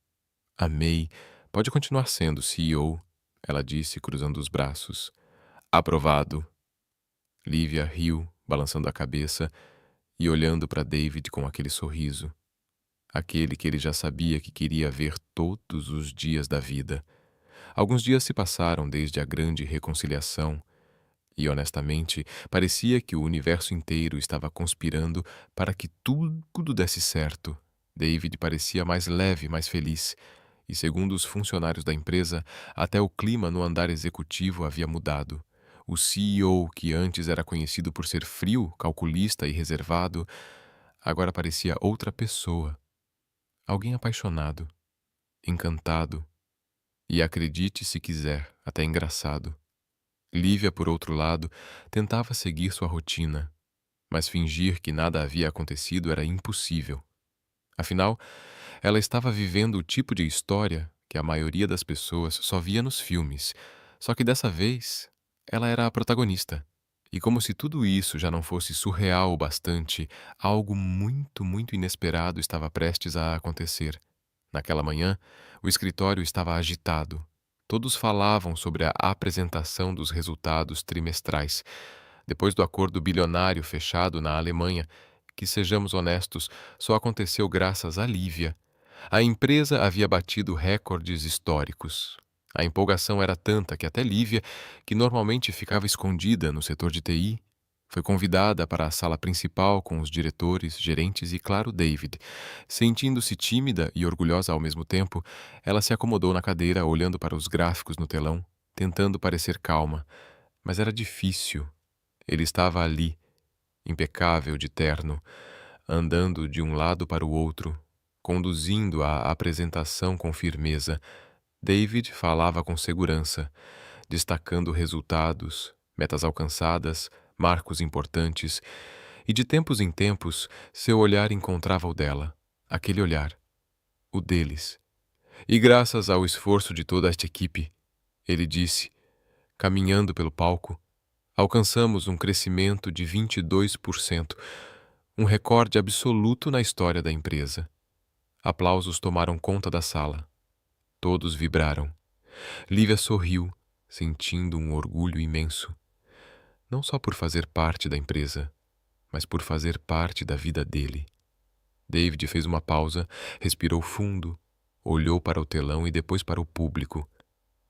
Amei. Pode continuar sendo CEO, ela disse, cruzando os braços. Aprovado. Lívia riu, balançando a cabeça e olhando para David com aquele sorriso. Aquele que ele já sabia que queria ver todos os dias da vida. Alguns dias se passaram desde a grande reconciliação e, honestamente, parecia que o universo inteiro estava conspirando para que tudo desse certo. David parecia mais leve, mais feliz. E, segundo os funcionários da empresa, até o clima no andar executivo havia mudado. O CEO, que antes era conhecido por ser frio, calculista e reservado, agora parecia outra pessoa. Alguém apaixonado, encantado e, acredite se quiser, até engraçado. Lívia, por outro lado, tentava seguir sua rotina, mas fingir que nada havia acontecido era impossível. Afinal, ela estava vivendo o tipo de história que a maioria das pessoas só via nos filmes, só que dessa vez ela era a protagonista. E como se tudo isso já não fosse surreal o bastante, algo muito, muito inesperado estava prestes a acontecer. Naquela manhã, o escritório estava agitado. Todos falavam sobre a apresentação dos resultados trimestrais. Depois do acordo bilionário fechado na Alemanha, que, sejamos honestos, só aconteceu graças à Lívia. A empresa havia batido recordes históricos. A empolgação era tanta que até Lívia, que normalmente ficava escondida no setor de TI, foi convidada para a sala principal com os diretores, gerentes e, claro, David. Sentindo-se tímida e orgulhosa ao mesmo tempo, ela se acomodou na cadeira, olhando para os gráficos no telão, tentando parecer calma. Mas era difícil. Ele estava ali, impecável de terno, andando de um lado para o outro, conduzindo a apresentação com firmeza. David falava com segurança, destacando resultados, metas alcançadas, marcos importantes, e de tempos em tempos seu olhar encontrava o dela, aquele olhar, o deles. E graças ao esforço de toda esta equipe, ele disse, caminhando pelo palco, alcançamos um crescimento de 22%, um recorde absoluto na história da empresa. Aplausos tomaram conta da sala. Todos vibraram. Lívia sorriu, sentindo um orgulho imenso. Não só por fazer parte da empresa, mas por fazer parte da vida dele. David fez uma pausa, respirou fundo, olhou para o telão e depois para o público.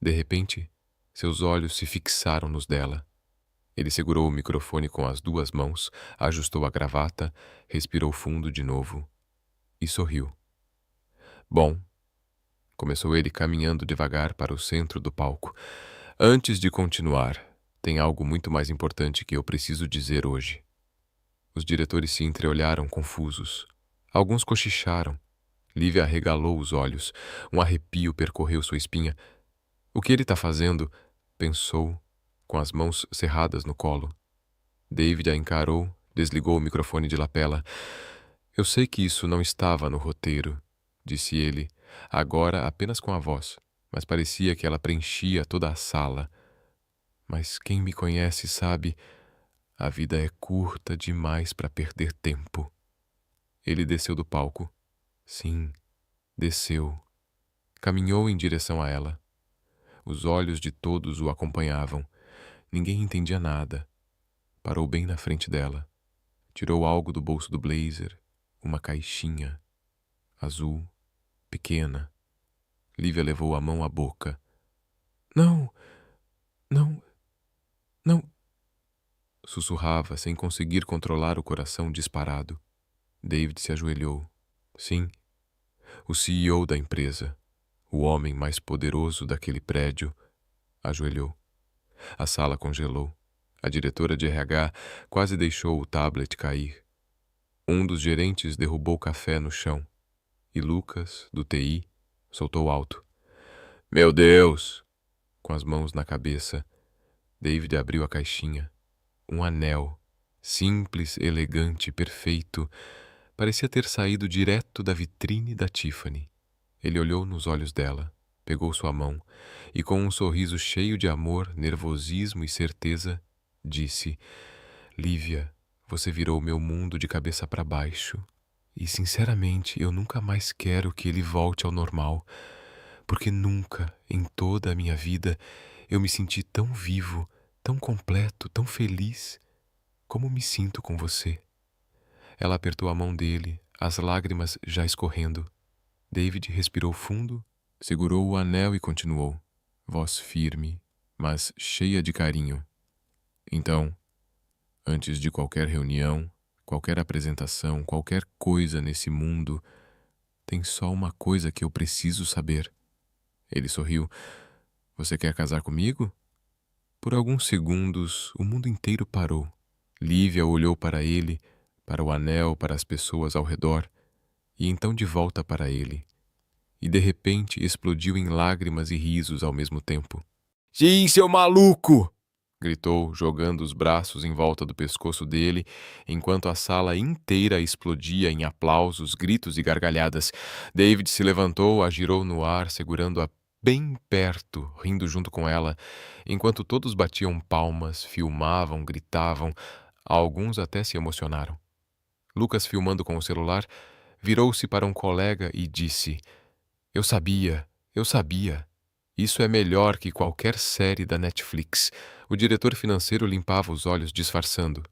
De repente, seus olhos se fixaram nos dela. Ele segurou o microfone com as 2 mãos, ajustou a gravata, respirou fundo de novo e sorriu. Bom, começou ele caminhando devagar para o centro do palco. Antes de continuar, tem algo muito mais importante que eu preciso dizer hoje. Os diretores se entreolharam confusos. Alguns cochicharam. Lívia arregalou os olhos. Um arrepio percorreu sua espinha. O que ele está fazendo? Pensou, com as mãos cerradas no colo. David a encarou, desligou o microfone de lapela. Eu sei que isso não estava no roteiro, disse ele, agora apenas com a voz, mas parecia que ela preenchia toda a sala. Mas quem me conhece sabe, a vida é curta demais para perder tempo. Ele desceu do palco. Sim, desceu. Caminhou em direção a ela. Os olhos de todos o acompanhavam. Ninguém entendia nada. Parou bem na frente dela. Tirou algo do bolso do blazer, uma caixinha, azul, pequena. Lívia levou a mão à boca. Não, não, não, sussurrava sem conseguir controlar o coração disparado. David se ajoelhou. Sim, o CEO da empresa, o homem mais poderoso daquele prédio, ajoelhou. A sala congelou. A diretora de RH quase deixou o tablet cair. Um dos gerentes derrubou o café no chão. E Lucas, do TI, soltou alto. Meu Deus! Com as mãos na cabeça, David abriu a caixinha. Um anel, simples, elegante, perfeito, parecia ter saído direto da vitrine da Tiffany. Ele olhou nos olhos dela, pegou sua mão e, com um sorriso cheio de amor, nervosismo e certeza, disse: Lívia, você virou meu mundo de cabeça para baixo. E, sinceramente, eu nunca mais quero que ele volte ao normal, porque nunca, em toda a minha vida, eu me senti tão vivo, tão completo, tão feliz, como me sinto com você. Ela apertou a mão dele, as lágrimas já escorrendo. David respirou fundo, segurou o anel e continuou, voz firme, mas cheia de carinho. Então, antes de qualquer reunião, qualquer apresentação, qualquer coisa nesse mundo, tem só uma coisa que eu preciso saber. Ele sorriu. Você quer casar comigo? Por alguns segundos, o mundo inteiro parou. Lívia olhou para ele, para o anel, para as pessoas ao redor, e então de volta para ele. E de repente explodiu em lágrimas e risos ao mesmo tempo. Sim, seu maluco! Gritou, jogando os braços em volta do pescoço dele, enquanto a sala inteira explodia em aplausos, gritos e gargalhadas. David se levantou, a girou no ar, segurando-a bem perto, rindo junto com ela, enquanto todos batiam palmas, filmavam, gritavam. Alguns até se emocionaram. Lucas, filmando com o celular, virou-se para um colega e disse: Eu sabia, eu sabia. Isso é melhor que qualquer série da Netflix. O diretor financeiro limpava os olhos, disfarçando.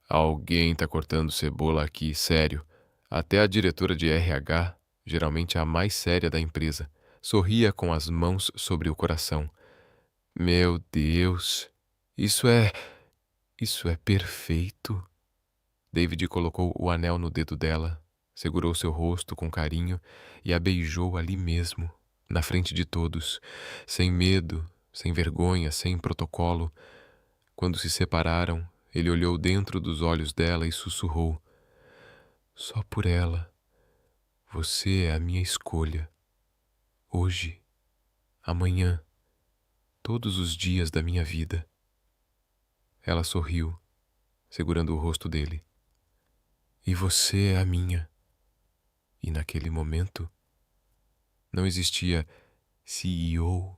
Alguém tá cortando cebola aqui, sério. Até a diretora de RH, geralmente a mais séria da empresa, sorria com as mãos sobre o coração. Meu Deus, isso é perfeito. David colocou o anel no dedo dela, segurou seu rosto com carinho e a beijou ali mesmo, na frente de todos, sem medo, sem vergonha, sem protocolo. Quando se separaram, ele olhou dentro dos olhos dela e sussurrou: Só por ela. Você é a minha escolha. Hoje, amanhã, todos os dias da minha vida. Ela sorriu, segurando o rosto dele. E você é a minha. E naquele momento, não existia CEO,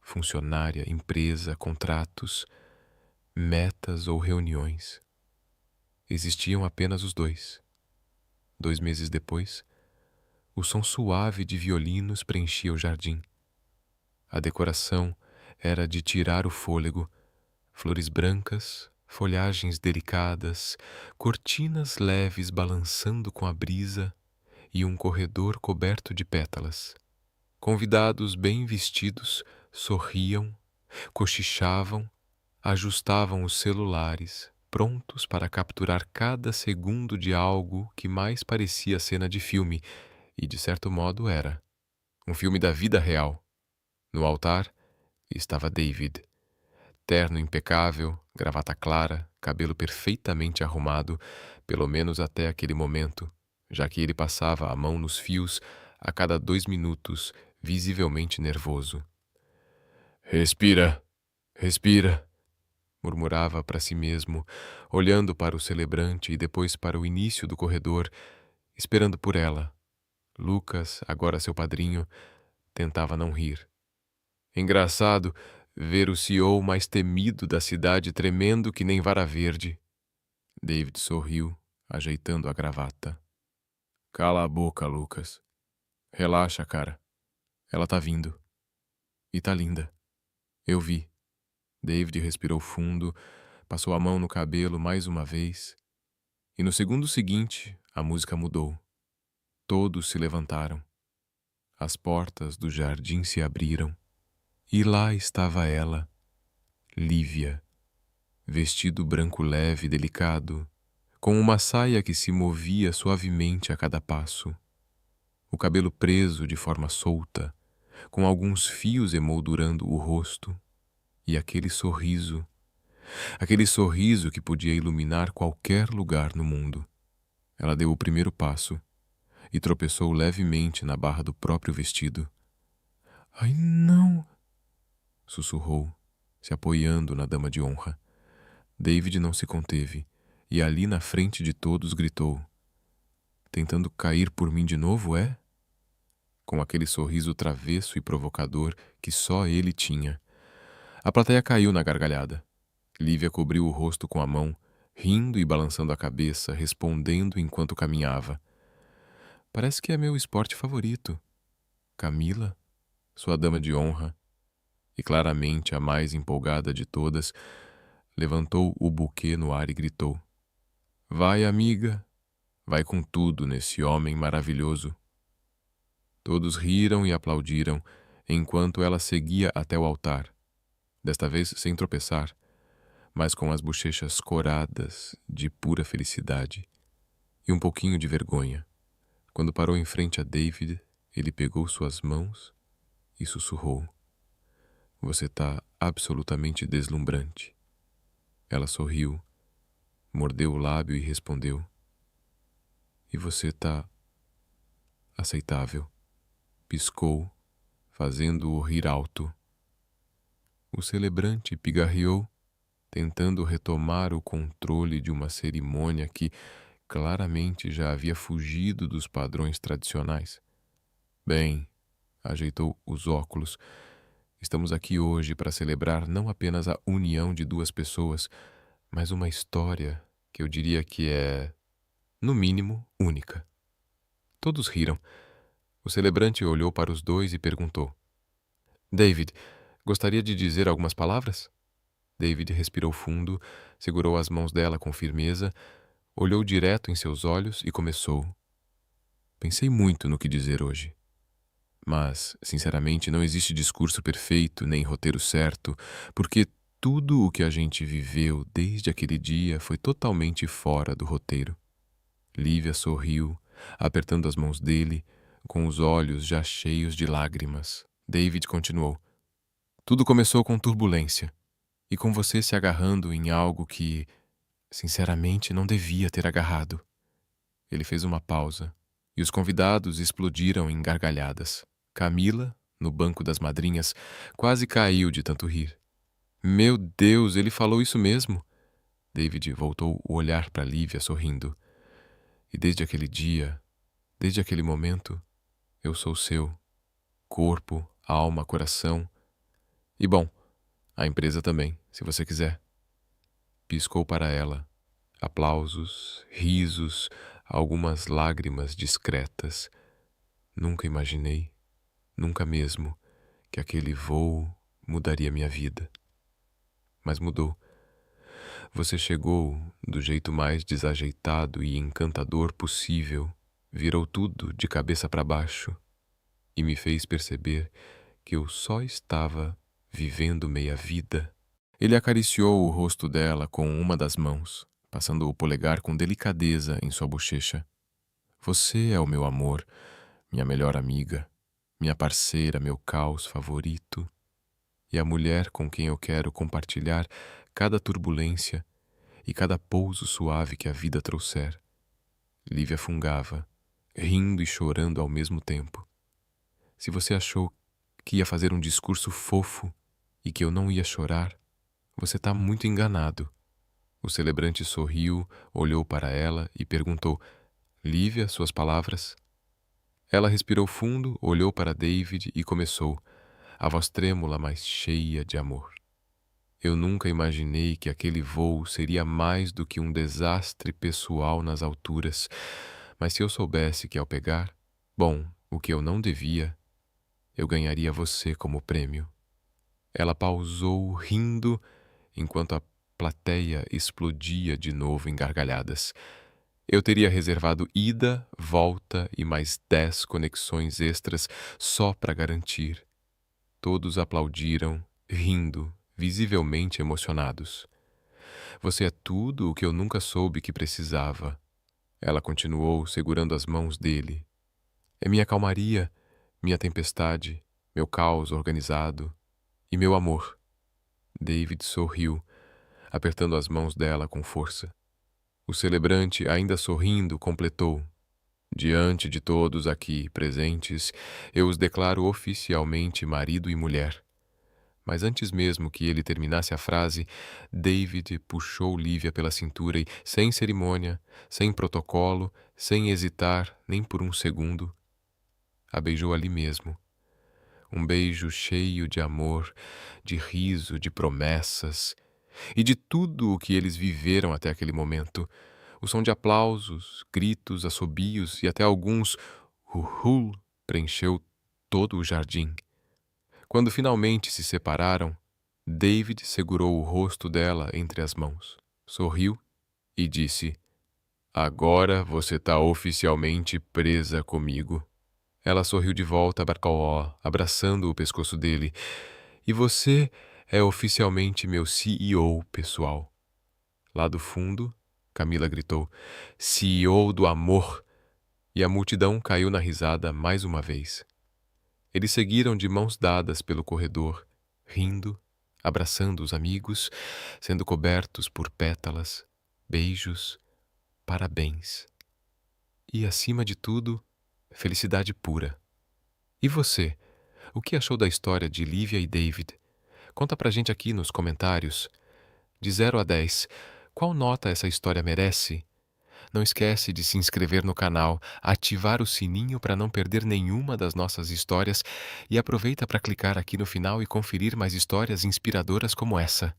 funcionária, empresa, contratos, metas ou reuniões. Existiam apenas os dois. 2 meses depois, o som suave de violinos preenchia o jardim. A decoração era de tirar o fôlego, flores brancas, folhagens delicadas, cortinas leves balançando com a brisa e um corredor coberto de pétalas. Convidados bem vestidos sorriam, cochichavam, ajustavam os celulares, prontos para capturar cada segundo de algo que mais parecia cena de filme, e de certo modo era. Um filme da vida real. No altar estava David. Terno impecável, gravata clara, cabelo perfeitamente arrumado, pelo menos até aquele momento, já que ele passava a mão nos fios a cada 2 minutos, visivelmente nervoso. Respira, respira, murmurava para si mesmo, olhando para o celebrante e depois para o início do corredor, esperando por ela. Lucas, agora seu padrinho, tentava não rir. Engraçado ver o CEO mais temido da cidade tremendo que nem vara verde. David sorriu, ajeitando a gravata. Cala a boca, Lucas. Relaxa, cara. Ela tá vindo. E tá linda. Eu vi. David respirou fundo, passou a mão no cabelo mais uma vez. E no segundo seguinte, a música mudou. Todos se levantaram. As portas do jardim se abriram. E lá estava ela, Lívia, vestido branco leve e delicado, com uma saia que se movia suavemente a cada passo. O cabelo preso de forma solta, com alguns fios emoldurando o rosto, e aquele sorriso que podia iluminar qualquer lugar no mundo. Ela deu o primeiro passo e tropeçou levemente na barra do próprio vestido. Ai, não! Sussurrou, se apoiando na dama de honra. David não se conteve e ali na frente de todos gritou: Tentando cair por mim de novo, é? Com aquele sorriso travesso e provocador que só ele tinha. A plateia caiu na gargalhada. Lívia cobriu o rosto com a mão, rindo e balançando a cabeça, respondendo enquanto caminhava. Parece que é meu esporte favorito. Camila, sua dama de honra, e claramente a mais empolgada de todas, levantou o buquê no ar e gritou: Vai, amiga, vai com tudo nesse homem maravilhoso. Todos riram e aplaudiram, enquanto ela seguia até o altar, desta vez sem tropeçar, mas com as bochechas coradas de pura felicidade e um pouquinho de vergonha. Quando parou em frente a David, ele pegou suas mãos e sussurrou: Você tá absolutamente deslumbrante. Ela sorriu, mordeu o lábio e respondeu: E você tá aceitável. Piscou, fazendo-o rir alto. O celebrante pigarreou, tentando retomar o controle de uma cerimônia que claramente já havia fugido dos padrões tradicionais. Bem, ajeitou os óculos. Estamos aqui hoje para celebrar não apenas a união de duas pessoas, mas uma história que eu diria que é, no mínimo, única. Todos riram. O celebrante olhou para os dois e perguntou: David, gostaria de dizer algumas palavras? David respirou fundo, segurou as mãos dela com firmeza, olhou direto em seus olhos e começou: Pensei muito no que dizer hoje. Mas, sinceramente, não existe discurso perfeito nem roteiro certo, porque tudo o que a gente viveu desde aquele dia foi totalmente fora do roteiro. Lívia sorriu, apertando as mãos dele, com os olhos já cheios de lágrimas. David continuou: Tudo começou com turbulência, e com você se agarrando em algo que, sinceramente, não devia ter agarrado. Ele fez uma pausa, e os convidados explodiram em gargalhadas. Camila, no banco das madrinhas, quase caiu de tanto rir. Meu Deus, ele falou isso mesmo! David voltou o olhar para Lívia sorrindo. E desde aquele dia, desde aquele momento, eu sou seu. Corpo, alma, coração. E bom, a empresa também, se você quiser. Piscou para ela. Aplausos, risos, algumas lágrimas discretas. Nunca imaginei, nunca mesmo, que aquele voo mudaria minha vida. Mas mudou. Você chegou do jeito mais desajeitado e encantador possível, virou tudo de cabeça para baixo e me fez perceber que eu só estava vivendo meia vida. Ele acariciou o rosto dela com uma das mãos, passando o polegar com delicadeza em sua bochecha. Você é o meu amor, minha melhor amiga, minha parceira, meu caos favorito, e a mulher com quem eu quero compartilhar cada turbulência e cada pouso suave que a vida trouxer. Lívia fungava, rindo e chorando ao mesmo tempo. Se você achou que ia fazer um discurso fofo e que eu não ia chorar, você está muito enganado. O celebrante sorriu, olhou para ela e perguntou: Lívia, suas palavras? Ela respirou fundo, olhou para David e começou, a voz trêmula, mas cheia de amor. Eu nunca imaginei que aquele voo seria mais do que um desastre pessoal nas alturas, mas se eu soubesse que ao pegar, bom, o que eu não devia, eu ganharia você como prêmio. Ela pausou, rindo, enquanto a plateia explodia de novo em gargalhadas. Eu teria reservado ida, volta e mais 10 conexões extras só para garantir. Todos aplaudiram, rindo, visivelmente emocionados. Você é tudo o que eu nunca soube que precisava. Ela continuou segurando as mãos dele. É minha calmaria, minha tempestade, meu caos organizado e meu amor. David sorriu, apertando as mãos dela com força. O celebrante, ainda sorrindo, completou: Diante de todos aqui presentes, eu os declaro oficialmente marido e mulher. Mas antes mesmo que ele terminasse a frase, David puxou Lívia pela cintura e, sem cerimônia, sem protocolo, sem hesitar nem por um segundo, a beijou ali mesmo. Um beijo cheio de amor, de riso, de promessas e de tudo o que eles viveram até aquele momento. O som de aplausos, gritos, assobios e até alguns uhul preencheu todo o jardim. Quando finalmente se separaram, David segurou o rosto dela entre as mãos, sorriu e disse: Agora você está oficialmente presa comigo. Ela sorriu de volta a Barcaó, abraçando o pescoço dele. E você é oficialmente meu CEO pessoal. Lá do fundo, Camila gritou: CEO do amor! E a multidão caiu na risada mais uma vez. Eles seguiram de mãos dadas pelo corredor, rindo, abraçando os amigos, sendo cobertos por pétalas, beijos, parabéns. E, acima de tudo, felicidade pura. E você? O que achou da história de Lívia e David? Conta pra gente aqui nos comentários. De 0 a 10, qual nota essa história merece? Não esquece de se inscrever no canal, ativar o sininho para não perder nenhuma das nossas histórias e aproveita para clicar aqui no final e conferir mais histórias inspiradoras como essa.